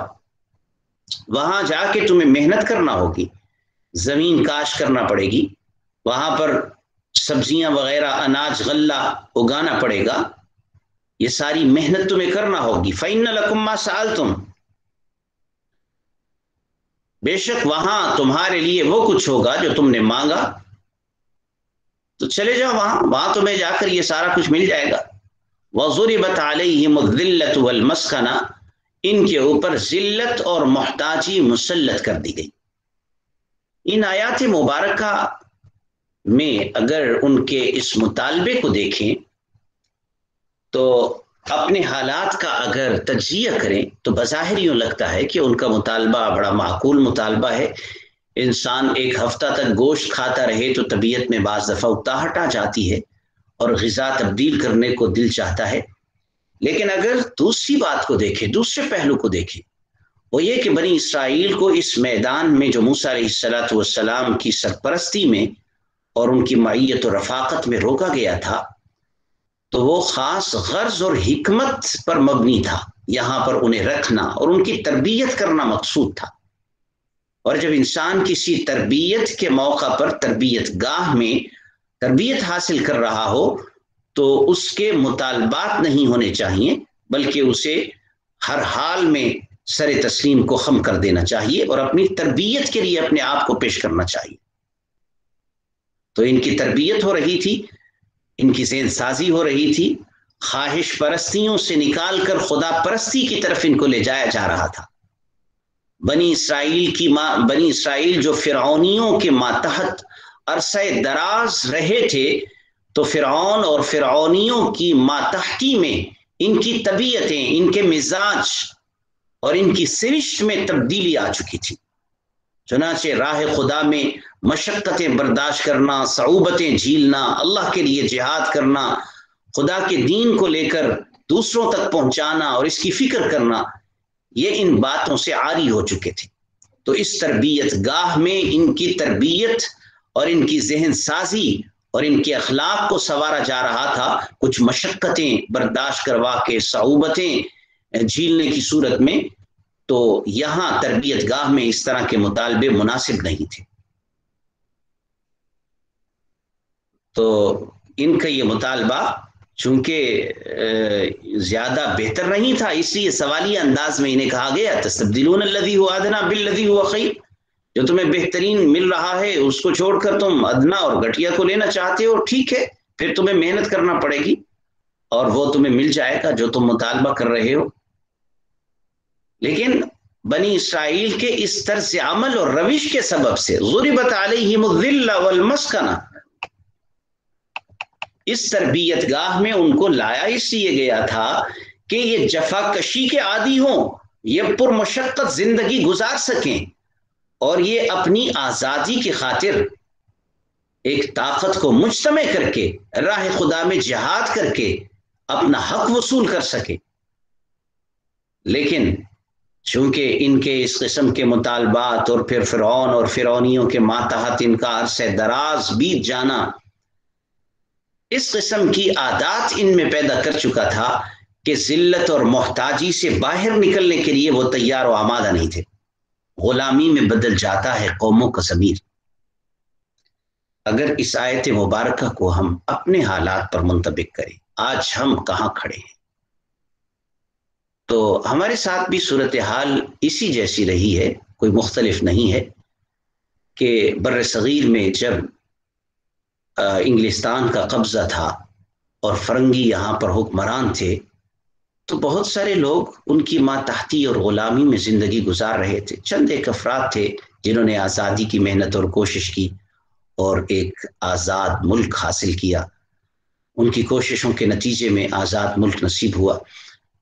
Speaker 2: وہاں جا کے تمہیں محنت کرنا ہوگی، زمین کاش کرنا پڑے گی، وہاں پر سبزیاں وغیرہ اناج غلہ اگانا پڑے گا، یہ ساری محنت تمہیں کرنا ہوگی. فَإِنَّ لَكُمْ مَا سَأَلْتُمْ، بے شک وہاں تمہارے لیے وہ کچھ ہوگا جو تم نے مانگا، تو چلے جاؤ وہاں تمہیں جا کر یہ سارا کچھ مل جائے گا. وَضُرِبَتْ عَلَيْهِمُ الذِّلَّةُ وَالْمَسْكَنَةُ، ان کے اوپر ذلت اور محتاجی مسلط کر دی گئی. ان آیات مبارکہ میں اگر ان کے اس مطالبے کو دیکھیں تو اپنے حالات کا اگر تجزیہ کریں تو بظاہر یوں لگتا ہے کہ ان کا مطالبہ بڑا معقول مطالبہ ہے. انسان ایک ہفتہ تک گوشت کھاتا رہے تو طبیعت میں بعض دفعہ اکتاہٹ آ جاتی ہے اور غذا تبدیل کرنے کو دل چاہتا ہے. لیکن اگر دوسری بات کو دیکھیں، دوسرے پہلو کو دیکھیں، وہ یہ کہ بنی اسرائیل کو اس میدان میں جو موسیٰ علیہ السلام کی سرپرستی میں اور ان کی معیت و رفاقت میں روکا گیا تھا، تو وہ خاص غرض اور حکمت پر مبنی تھا. یہاں پر انہیں رکھنا اور ان کی تربیت کرنا مقصود تھا. اور جب انسان کسی تربیت کے موقع پر تربیت گاہ میں تربیت حاصل کر رہا ہو تو اس کے مطالبات نہیں ہونے چاہیے، بلکہ اسے ہر حال میں سر تسلیم کو خم کر دینا چاہیے اور اپنی تربیت کے لیے اپنے آپ کو پیش کرنا چاہیے. تو ان کی تربیت ہو رہی تھی، ان کی ذہن سازی ہو رہی تھی، خواہش پرستیوں سے نکال کر خدا پرستی کی طرف ان کو لے جایا جا رہا تھا. بنی اسرائیل جو فرعونیوں کے ماتحت عرصہ دراز رہے تھے، تو فرعون اور فرعونیوں کی ماتحتی میں ان کی طبیعتیں، ان کے مزاج اور ان کی سرشت میں تبدیلی آ چکی تھی. چنانچہ راہ خدا میں مشقتیں برداشت کرنا، صعوبتیں جھیلنا، اللہ کے لیے جہاد کرنا، خدا کے دین کو لے کر دوسروں تک پہنچانا اور اس کی فکر کرنا، یہ ان باتوں سے عاری ہو چکے تھے. تو اس تربیت گاہ میں ان کی تربیت اور ان کی ذہن سازی اور ان کے اخلاق کو سنوارا جا رہا تھا، کچھ مشقتیں برداشت کروا کے، صعوبتیں جھیلنے کی صورت میں. تو یہاں تربیت گاہ میں اس طرح کے مطالبے مناسب نہیں تھے. تو ان کا یہ مطالبہ چونکہ زیادہ بہتر نہیں تھا، اس لیے سوالیہ انداز میں انہیں کہا گیا تستبدلون الذی هو ادنی بالذی هو خیر، جو تمہیں بہترین مل رہا ہے اس کو چھوڑ کر تم ادنا اور گھٹیا کو لینا چاہتے ہو، ٹھیک ہے، پھر تمہیں محنت کرنا پڑے گی اور وہ تمہیں مل جائے گا جو تم مطالبہ کر رہے ہو. لیکن بنی اسرائیل کے اس طرز عمل اور روش کے سبب سے ضربت علیہم الذلہ والمسکنہ، اس تربیت گاہ میں ان کو لایا اس لیے گیا تھا کہ یہ جفا کشی کے عادی ہوں، یہ پرمشقت زندگی گزار سکیں اور یہ اپنی آزادی کی خاطر ایک طاقت کو مجتمع کر کے راہ خدا میں جہاد کر کے اپنا حق وصول کر سکے. لیکن چونکہ ان کے اس قسم کے مطالبات اور پھر فرعون اور فرعونیوں کے ماتحت ان کا عرصہ دراز بیت جانا اس قسم کی عادات ان میں پیدا کر چکا تھا کہ ذلت اور محتاجی سے باہر نکلنے کے لیے وہ تیار و آمادہ نہیں تھے. غلامی میں بدل جاتا ہے قوموں کا ضمیر. اگر اس آیت مبارکہ کو ہم اپنے حالات پر منطبق کریں، آج ہم کہاں کھڑے ہیں، تو ہمارے ساتھ بھی صورتحال اسی جیسی رہی ہے، کوئی مختلف نہیں ہے کہ بر صغیر میں جب انگلستان کا قبضہ تھا اور فرنگی یہاں پر حکمران تھے، تو بہت سارے لوگ ان کی ماتحتی اور غلامی میں زندگی گزار رہے تھے. چند ایک افراد تھے جنہوں نے آزادی کی محنت اور کوشش کی اور ایک آزاد ملک حاصل کیا. ان کی کوششوں کے نتیجے میں آزاد ملک نصیب ہوا.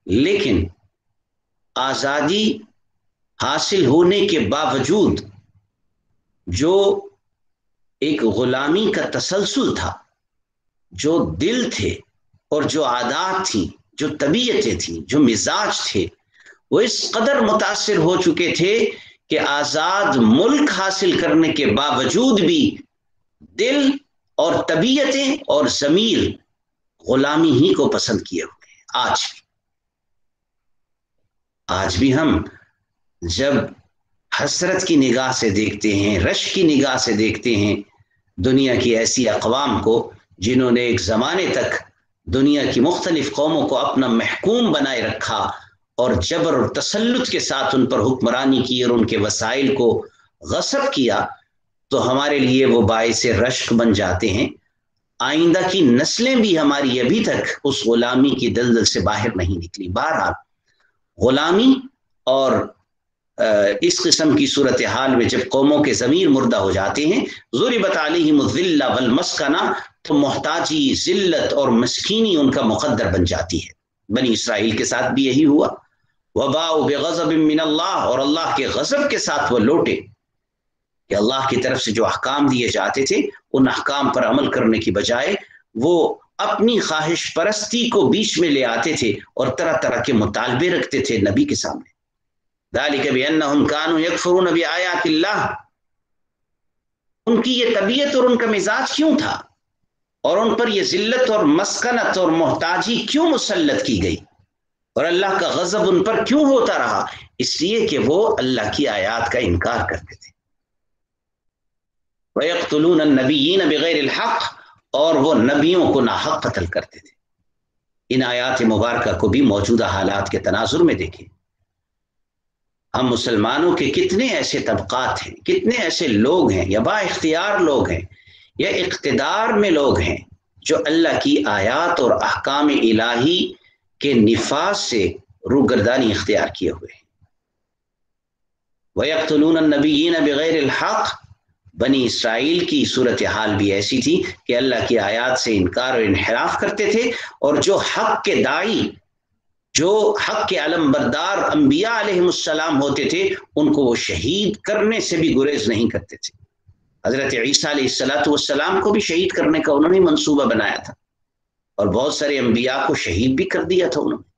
Speaker 2: لیکن آزادی حاصل ہونے کے باوجود جو ایک غلامی کا تسلسل تھا، جو دل تھے اور جو عادات تھیں، جو طبیعتیں تھیں، جو مزاج تھے، وہ اس قدر متاثر ہو چکے تھے کہ آزاد ملک حاصل کرنے کے باوجود بھی دل اور طبیعتیں اور ضمیر غلامی ہی کو پسند کیے ہوئے ہیں۔ آج بھی ہم جب حسرت کی نگاہ سے دیکھتے ہیں، رشک کی نگاہ سے دیکھتے ہیں دنیا کی ایسی اقوام کو جنہوں نے ایک زمانے تک دنیا کی مختلف قوموں کو اپنا محکوم بنائے رکھا اور جبر اور تسلط کے ساتھ ان پر حکمرانی کی اور ان کے وسائل کو غصب کیا، تو ہمارے لیے وہ باعث رشک بن جاتے ہیں۔ آئندہ کی نسلیں بھی ہماری ابھی تک اس غلامی کی دلدل سے باہر نہیں نکلی۔ بہرحال غلامی اور اس قسم کی صورتحال میں جب قوموں کے ضمیر مردہ ہو جاتے ہیں، ضربت علیہم الذلہ والمسکنہ، تو محتاجی، ذلت اور مسکینی ان کا مقدر بن جاتی ہے۔ بنی اسرائیل کے ساتھ بھی یہی ہوا۔ وباؤ بغضب من اللہ، اور اللہ کے غضب کے ساتھ وہ لوٹے کہ اللہ کی طرف سے جو احکام دیے جاتے تھے ان احکام پر عمل کرنے کی بجائے وہ اپنی خواہش پرستی کو بیچ میں لے آتے تھے اور طرح طرح کے مطالبے رکھتے تھے نبی کے سامنے۔ ذالک بأنہم کانوا یکفرون بآیات اللہ، ان کی یہ طبیعت اور ان کا مزاج کیوں تھا، اور ان پر یہ ذلت اور مسکنت اور محتاجی کیوں مسلط کی گئی، اور اللہ کا غضب ان پر کیوں ہوتا رہا؟ اس لیے کہ وہ اللہ کی آیات کا انکار کرتے تھے۔ وَيَقْتُلُونَ النَّبِيِّينَ بِغَيْرِ الْحَقِّ، اور وہ نبیوں کو ناحق قتل کرتے تھے۔ ان آیات مبارکہ کو بھی موجودہ حالات کے تناظر میں دیکھیں۔ ہم مسلمانوں کے کتنے ایسے طبقات ہیں، کتنے ایسے لوگ ہیں یا با اختیار لوگ ہیں یا اقتدار میں لوگ ہیں جو اللہ کی آیات اور احکام الہی کے نفاذ سے روگردانی اختیار کیے ہوئے ہیں۔ وَيَقْتُلُونَ النَّبِيِّينَ بِغَيْرِ الْحَقِّ، بنی اسرائیل کی صورتحال بھی ایسی تھی کہ اللہ کی آیات سے انکار اور انحراف کرتے تھے، اور جو حق کے داعی، جو حق کے علم بردار انبیاء علیہ السلام ہوتے تھے، ان کو وہ شہید کرنے سے بھی گریز نہیں کرتے تھے۔ حضرت عیسیٰ علیہ السلام کو بھی شہید کرنے کا انہوں نے منصوبہ بنایا تھا، اور بہت سارے انبیاء کو شہید بھی کر دیا تھا انہوں نے۔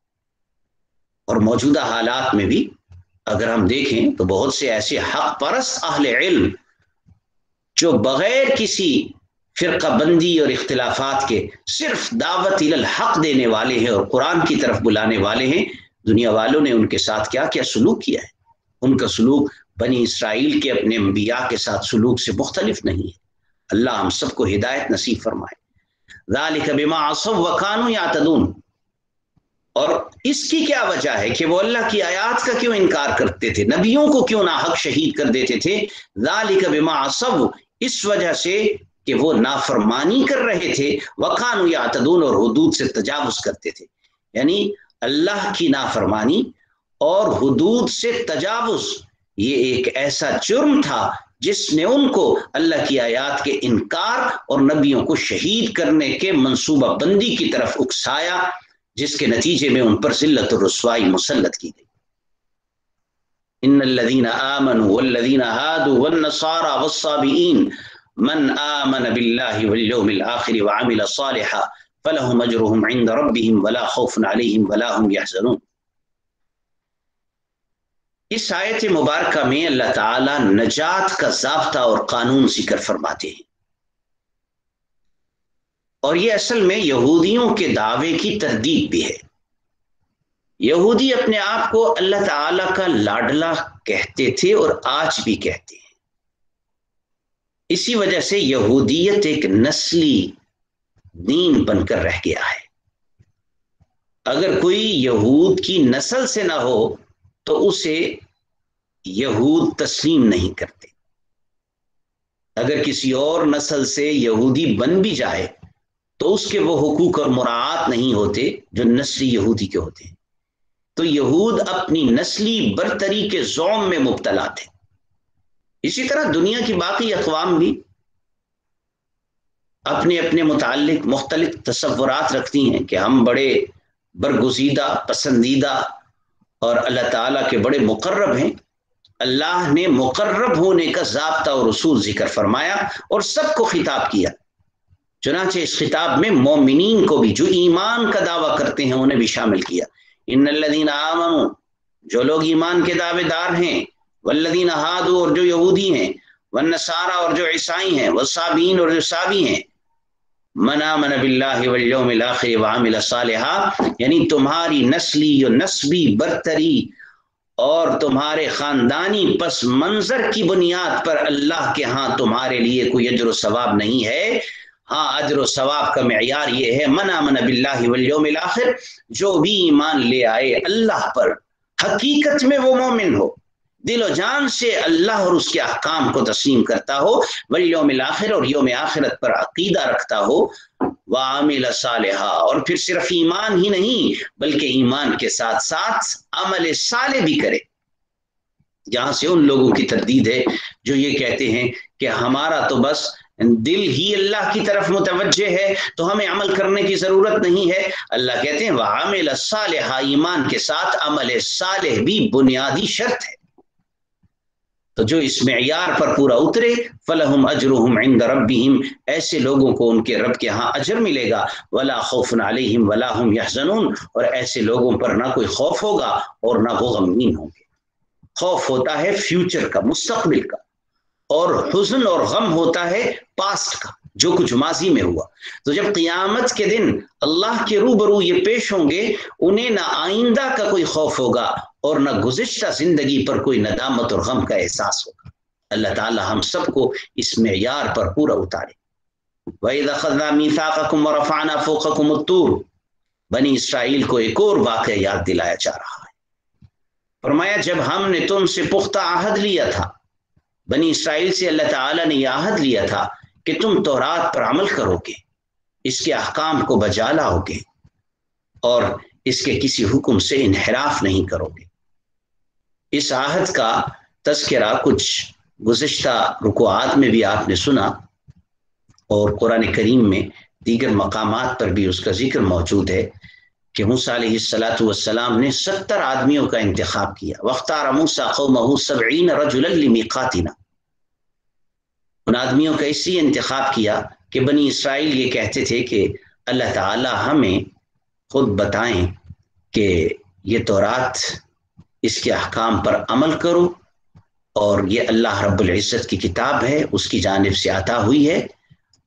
Speaker 2: اور موجودہ حالات میں بھی اگر ہم دیکھیں تو بہت سے ایسے حق پرست اہل علم جو بغیر کسی فرقہ بندی اور اختلافات کے صرف دعوت الی الحق دینے والے ہیں اور قرآن کی طرف بلانے والے ہیں، دنیا والوں نے ان کے ساتھ کیا کیا سلوک کیا ہے۔ ان کا سلوک بنی اسرائیل کے اپنے انبیاء کے ساتھ سلوک سے مختلف نہیں ہے۔ اللہ ہم سب کو ہدایت نصیب فرمائے۔ ذالک بما عصوا وکانوا یعتدون، اور اس کی کیا وجہ ہے کہ وہ اللہ کی آیات کا کیوں انکار کرتے تھے، نبیوں کو کیوں ناحق شہید کر دیتے تھے؟ ذالک بما عصوا، اس وجہ سے کہ وہ نافرمانی کر رہے تھے، وکانوا یعتدون، اور حدود سے تجاوز کرتے تھے۔ یعنی اللہ کی نافرمانی اور حدود سے تجاوز یہ ایک ایسا جرم تھا جس نے ان کو اللہ کی آیات کے انکار اور نبیوں کو شہید کرنے کے منصوبہ بندی کی طرف اکسایا، جس کے نتیجے میں ان پر ذلت اور رسوائی مسلط کی گئی۔ ان الذين آمنوا والذين هادوا والنصارى والصابئين من آمن بالله واليوم الآخر وعمل صالحا فلهم أجرهم عند ربهم ولا خوف عليهم ولا هم يحزنون۔ اس آیت مبارکہ میں اللہ تعالی نجات کا ضابطہ اور قانون ذکر فرماتے ہیں، اور یہ اصل میں یہودیوں کے دعوے کی تردید بھی ہے۔ یہودی اپنے آپ کو اللہ تعالی کا لاڈلا کہتے تھے اور آج بھی کہتے ہیں۔ اسی وجہ سے یہودیت ایک نسلی دین بن کر رہ گیا ہے۔ اگر کوئی یہود کی نسل سے نہ ہو تو اسے یہود تسلیم نہیں کرتے۔ اگر کسی اور نسل سے یہودی بن بھی جائے تو اس کے وہ حقوق اور مراعات نہیں ہوتے جو نسلی یہودی کے ہوتے ہیں۔ تو یہود اپنی نسلی برتری کے زوم میں مبتلا تھے۔ اسی طرح دنیا کی باقی اقوام بھی اپنے اپنے متعلق مختلف تصورات رکھتی ہیں کہ ہم بڑے برگزیدہ، پسندیدہ اور اللہ تعالیٰ کے بڑے مقرب ہیں۔ اللہ نے مقرب ہونے کا ضابطہ اور اصول ذکر فرمایا اور سب کو خطاب کیا۔ چنانچہ اس خطاب میں مومنین کو بھی، جو ایمان کا دعویٰ کرتے ہیں، انہیں بھی شامل کیا۔ ان الذین آمنوا، جو لوگ ایمان کے دعوے دار ہیں، والذین ہادو اور جو یہودی ہیں، والنصارى اور جو عیسائی ہیں، والصابین اور جو صابی ہیں، من آمن باللہ والیوم الآخر وعمل صالحا، یعنی تمہاری نسلی و نسبی برتری اور تمہارے خاندانی پس منظر کی بنیاد پر اللہ کے ہاں تمہارے لیے کوئی اجر و ثواب نہیں ہے۔ ہاں اجر و ثواب کا معیار یہ ہے من آمن باللہ والیوم الآخر، جو بھی ایمان لے آئے اللہ پر، حقیقت میں وہ مومن ہو، دل و جان سے اللہ اور اس کے احکام کو تسلیم کرتا ہو، والیوم الآخر اور یوم آخرت پر عقیدہ رکھتا ہو، وعمل صالحا اور پھر صرف ایمان ہی نہیں بلکہ ایمان کے ساتھ ساتھ عمل صالح بھی کرے۔ جہاں سے ان لوگوں کی تردید ہے جو یہ کہتے ہیں کہ ہمارا تو بس دل ہی اللہ کی طرف متوجہ ہے تو ہمیں عمل کرنے کی ضرورت نہیں ہے۔ اللہ کہتے ہیں وعمل صالحا، ایمان کے ساتھ عمل صالح بھی بنیادی شرط ہے۔ تو جو اس معیار پر پورا اترے فلہم اجرہم عند ربہم، ایسے لوگوں کو ان کے رب کے ہاں اجر ملے گا، ولا خوف علیہم ولا ہم یحزنون، اور ایسے لوگوں پر نہ کوئی خوف ہوگا اور نہ وہ غمگین ہوں گے۔ خوف ہوتا ہے فیوچر کا، مستقبل کا، اور حزن اور غم ہوتا ہے پاسٹ کا، جو کچھ ماضی میں ہوا۔ تو جب قیامت کے دن اللہ کے روبرو یہ پیش ہوں گے، انہیں نہ آئندہ کا کوئی خوف ہوگا اور نہ گزشتہ زندگی پر کوئی ندامت اور غم کا احساس ہوگا۔ اللہ تعالی ہم سب کو اس معیار پر پورا اتارے۔ وَإِذَا أَخَذْنَا مِيثَاقَكُمْ وَرَفَعْنَا فَوْقَكُمُ الطُّورَ، بنی اسرائیل کو ایک اور واقعہ یاد دلایا جا رہا ہے۔ فرمایا جب ہم نے تم سے پختہ عہد لیا تھا، بنی اسرائیل سے اللہ تعالیٰ نے یہ عہد لیا تھا کہ تم تورات پر عمل کرو گے، اس کے احکام کو بجا لاؤ گے اور اس کے کسی حکم سے انحراف نہیں کرو گے۔ اس عہد کا تذکرہ کچھ گزشتہ رکوعات میں بھی آپ نے سنا، اور قرآن کریم میں دیگر مقامات پر بھی اس کا ذکر موجود ہے کہ موسیٰ علیہ السلام نے 70 آدمیوں کا انتخاب کیا۔ وَاخْتَارَ مُوسَىٰ قَوْمَهُ 70 رَجُلًا لِمِيقَاتِنَا، ان آدمیوں کا اس لیے انتخاب کیا کہ بنی اسرائیل یہ کہتے تھے کہ اللہ تعالی ہمیں خود بتائیں کہ یہ تورات، اس کے احکام پر عمل کرو، اور یہ اللہ رب العزت کی کتاب ہے، اس کی جانب سے عطا ہوئی ہے،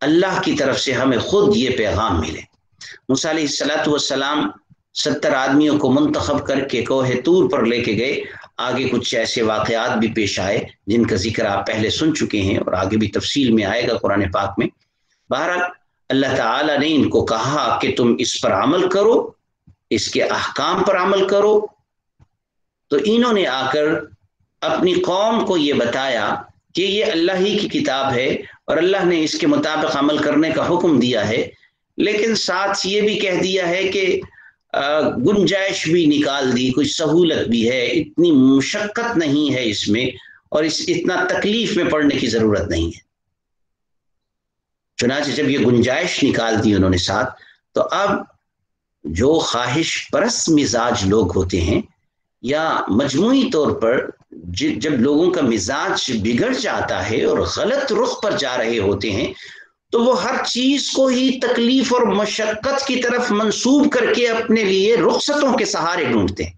Speaker 2: اللہ کی طرف سے ہمیں خود یہ پیغام ملے۔ موسیٰ علیہ السلام 70 آدمیوں کو منتخب کر کے کوہ طور پر لے کے گئے۔ آگے کچھ ایسے واقعات بھی پیش آئے جن کا ذکر آپ پہلے سن چکے ہیں، اور آگے بھی تفصیل میں آئے گا قرآن پاک میں۔ بہرحال اللہ تعالیٰ نے ان کو کہا کہ تم اس پر عمل کرو، اس کے احکام پر عمل کرو۔ تو انہوں نے آ کر اپنی قوم کو یہ بتایا کہ یہ اللہ ہی کی کتاب ہے اور اللہ نے اس کے مطابق عمل کرنے کا حکم دیا ہے، لیکن ساتھ یہ بھی کہہ دیا ہے کہ گنجائش بھی نکال دی، کچھ سہولت بھی ہے، اتنی مشقت نہیں ہے اس میں، اور اتنا تکلیف میں پڑنے کی ضرورت نہیں ہے۔ چنانچہ جب یہ گنجائش نکال دی انہوں نے ساتھ، تو اب جو خواہش پرست مزاج لوگ ہوتے ہیں، یا مجموعی طور پر جب لوگوں کا مزاج بگڑ جاتا ہے اور غلط رخ پر جا رہے ہوتے ہیں، تو وہ ہر چیز کو ہی تکلیف اور مشقت کی طرف منسوب کر کے اپنے لیے رخصتوں کے سہارے ڈھونڈتے ہیں۔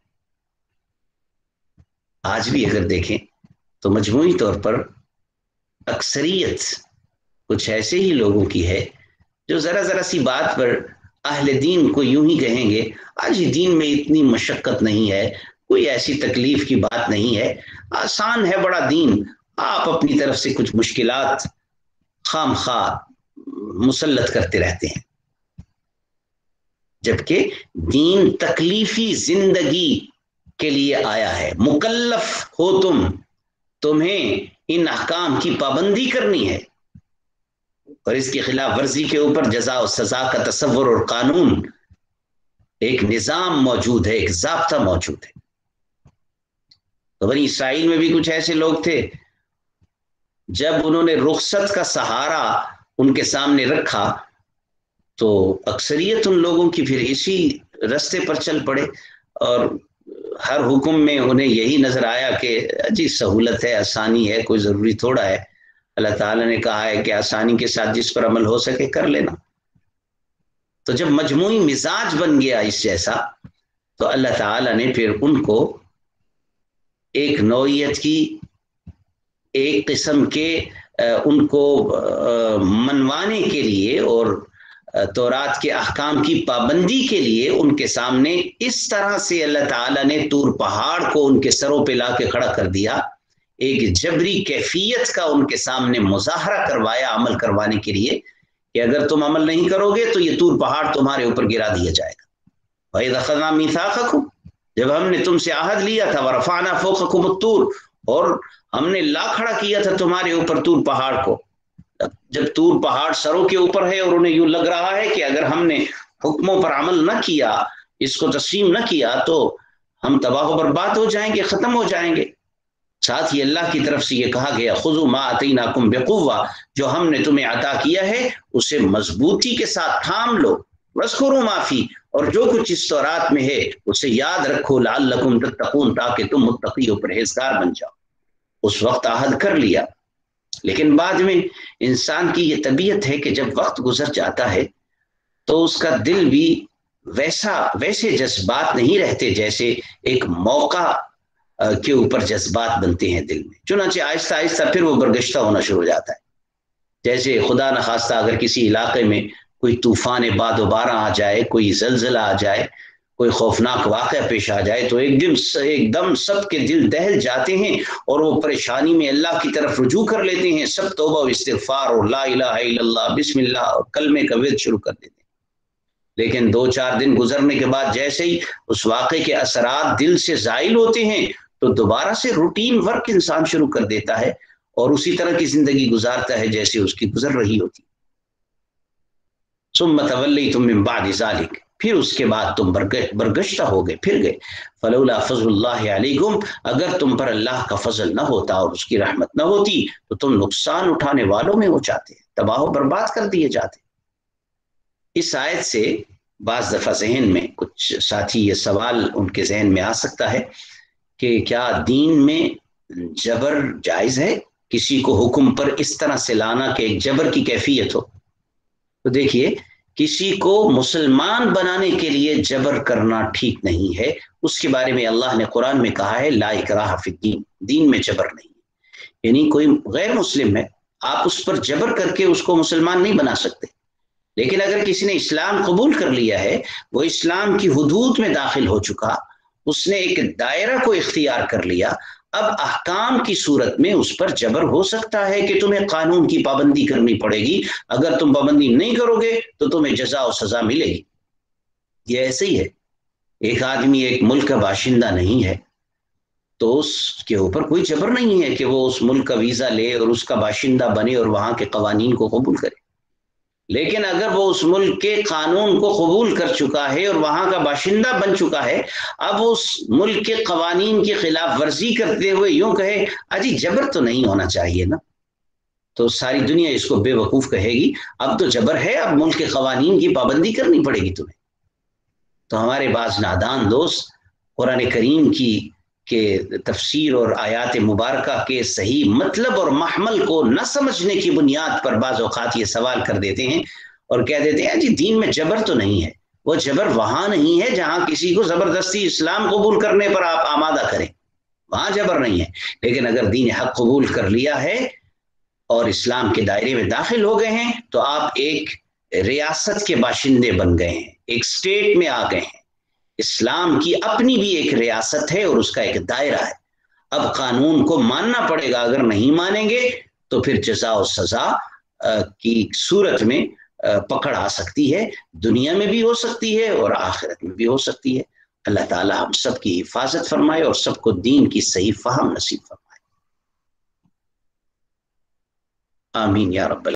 Speaker 2: آج بھی اگر دیکھیں تو مجموعی طور پر اکثریت کچھ ایسے ہی لوگوں کی ہے جو ذرا ذرا سی بات پر اہل دین کو یوں ہی کہیں گے آج دین میں اتنی مشقت نہیں ہے، کوئی ایسی تکلیف کی بات نہیں ہے، آسان ہے بڑا دین، آپ اپنی طرف سے کچھ مشکلات خام خواہ مسلط کرتے رہتے ہیں۔ جبکہ دین تکلیفی زندگی کے لیے آیا ہے، مکلف ہو تمہیں ان احکام کی پابندی کرنی ہے، اور اس کی خلاف ورزی کے اوپر جزا و سزا کا تصور اور قانون، ایک نظام موجود ہے، ایک ضابطہ موجود ہے۔ تو بنی اسرائیل میں بھی کچھ ایسے لوگ تھے، جب انہوں نے رخصت کا سہارا ان کے سامنے رکھا تو اکثریت ان لوگوں کی پھر اسی رستے پر چل پڑے، اور ہر حکم میں انہیں یہی نظر آیا کہ جی سہولت ہے، آسانی ہے، کوئی ضروری تھوڑا ہے، اللہ تعالیٰ نے کہا ہے کہ آسانی کے ساتھ جس پر عمل ہو سکے کر لینا۔ تو جب مجموعی مزاج بن گیا اس جیسا، تو اللہ تعالیٰ نے پھر ان کو ایک نوعیت کی، ایک قسم کے ان کو منوانے کے لیے اور تورات کے احکام کی پابندی کے لیے ان کے سامنے اس طرح سے اللہ تعالیٰ نے طور پہاڑ کو ان کے سروں پہ لا کے کھڑا کر دیا، ایک جبری کیفیت کا ان کے سامنے مظاہرہ کروایا عمل کروانے کے لیے کہ اگر تم عمل نہیں کرو گے تو یہ طور پہاڑ تمہارے اوپر گرا دیا جائے گا۔ وَإِذْ أَخَذْنَا مِيثَاقَكُمْ، جب ہم نے تم سے عہد لیا تھا، وَرَفَعْنَا فَوْقَكُمُ الطُّورَ، اور ہم نے لا کھڑا کیا تھا تمہارے اوپر طور پہاڑ کو۔ جب طور پہاڑ سروں کے اوپر ہے اور انہیں یوں لگ رہا ہے کہ اگر ہم نے حکموں پر عمل نہ کیا، اس کو تسلیم نہ کیا تو ہم تباہ و برباد ہو جائیں گے، ختم ہو جائیں گے۔ ساتھ ہی اللہ کی طرف سے یہ کہا گیا خذوا ما آتیناکم بقوہ، جو ہم نے تمہیں عطا کیا ہے اسے مضبوطی کے ساتھ تھام لو، واذکروا ما فی، اور جو کچھ اس تورات میں ہے اسے یاد رکھو، لعلکم تتقون، تاکہ تم متقی و پرہیزگار بن جاؤ۔ اس وقت عہد کر لیا، لیکن بعد میں انسان کی یہ طبیعت ہے کہ جب وقت گزر جاتا ہے تو اس کا دل بھی ویسے جذبات نہیں رہتے جیسے ایک موقع کے اوپر جذبات بنتے ہیں دل میں، چنانچہ آہستہ آہستہ پھر وہ برگشتہ ہونا شروع ہو جاتا ہے۔ جیسے خدا نخواستہ اگر کسی علاقے میں کوئی طوفان باد و بارہ آ جائے، کوئی زلزلہ آ جائے، کوئی خوفناک واقعہ پیش آ جائے تو ایک دم سب کے دل دہل جاتے ہیں اور وہ پریشانی میں اللہ کی طرف رجوع کر لیتے ہیں، سب توبہ و استغفار اور لا الہ الا اللہ بسم اللہ اور کلمے کا ورد شروع کر دیتے ہیں۔ لیکن 2-4 دن گزرنے کے بعد جیسے ہی اس واقعے کے اثرات دل سے زائل ہوتے ہیں تو دوبارہ سے روٹین ورک انسان شروع کر دیتا ہے اور اسی طرح کی زندگی گزارتا ہے جیسے اس کی گزر رہی ہوتی۔ ثم تولیتم من بعد ذلک، پھر اس کے بعد تم برگشتہ ہو گئے، پھر گئے۔ فلولا فضل اللہ علیکم، اگر تم پر اللہ کا فضل نہ ہوتا اور اس کی رحمت نہ ہوتی تو تم نقصان اٹھانے والوں میں ہو جاتے، تباہ و برباد کر دیے جاتے۔ اس آیت سے بعض دفعہ ذہن میں کچھ ساتھی یہ سوال ان کے ذہن میں آ سکتا ہے کہ کیا دین میں جبر جائز ہے، کسی کو حکم پر اس طرح سے لانا کہ ایک جبر کی کیفیت ہو؟ تو دیکھیے، کسی کو مسلمان بنانے کے لیے جبر کرنا ٹھیک نہیں ہے۔ اس کے بارے میں اللہ نے قرآن میں کہا ہے لا اکراہ فی الدین، دین میں جبر نہیں، یعنی کوئی غیر مسلم ہے آپ اس پر جبر کر کے اس کو مسلمان نہیں بنا سکتے، لیکن اگر کسی نے اسلام قبول کر لیا ہے، وہ اسلام کی حدود میں داخل ہو چکا، اس نے ایک دائرہ کو اختیار کر لیا، اب احکام کی صورت میں اس پر جبر ہو سکتا ہے کہ تمہیں قانون کی پابندی کرنی پڑے گی، اگر تم پابندی نہیں کرو گے تو تمہیں جزا و سزا ملے گی۔ یہ ایسے ہی ہے، ایک آدمی ایک ملک کا باشندہ نہیں ہے تو اس کے اوپر کوئی جبر نہیں ہے کہ وہ اس ملک کا ویزا لے اور اس کا باشندہ بنے اور وہاں کے قوانین کو قبول کرے، لیکن اگر وہ اس ملک کے قانون کو قبول کر چکا ہے اور وہاں کا باشندہ بن چکا ہے، اب اس ملک کے قوانین کی خلاف ورزی کرتے ہوئے یوں کہے اجی جبر تو نہیں ہونا چاہیے نا، تو ساری دنیا اس کو بے وقوف کہے گی اب تو جبر ہے، اب ملک کے قوانین کی پابندی کرنی پڑے گی تمہیں۔ تو ہمارے بعض نادان دوست قرآن کریم کی کہ تفسیر اور آیات مبارکہ کے صحیح مطلب اور محمل کو نہ سمجھنے کی بنیاد پر بعض اوقات یہ سوال کر دیتے ہیں اور کہہ دیتے ہیں جی دین میں جبر تو نہیں ہے۔ وہ جبر وہاں نہیں ہے جہاں کسی کو زبردستی اسلام قبول کرنے پر آپ آمادہ کریں، وہاں جبر نہیں ہے، لیکن اگر دین حق قبول کر لیا ہے اور اسلام کے دائرے میں داخل ہو گئے ہیں تو آپ ایک ریاست کے باشندے بن گئے ہیں، ایک سٹیٹ میں آ گئے ہیں، اسلام کی اپنی بھی ایک ریاست ہے اور اس کا ایک دائرہ ہے، اب قانون کو ماننا پڑے گا، اگر نہیں مانیں گے تو پھر جزا و سزا کی صورت میں پکڑ آ سکتی ہے، دنیا میں بھی ہو سکتی ہے اور آخرت میں بھی ہو سکتی ہے۔ اللہ تعالی ہم سب کی حفاظت فرمائے اور سب کو دین کی صحیح فہم نصیب فرمائے، آمین یا رب العالمین۔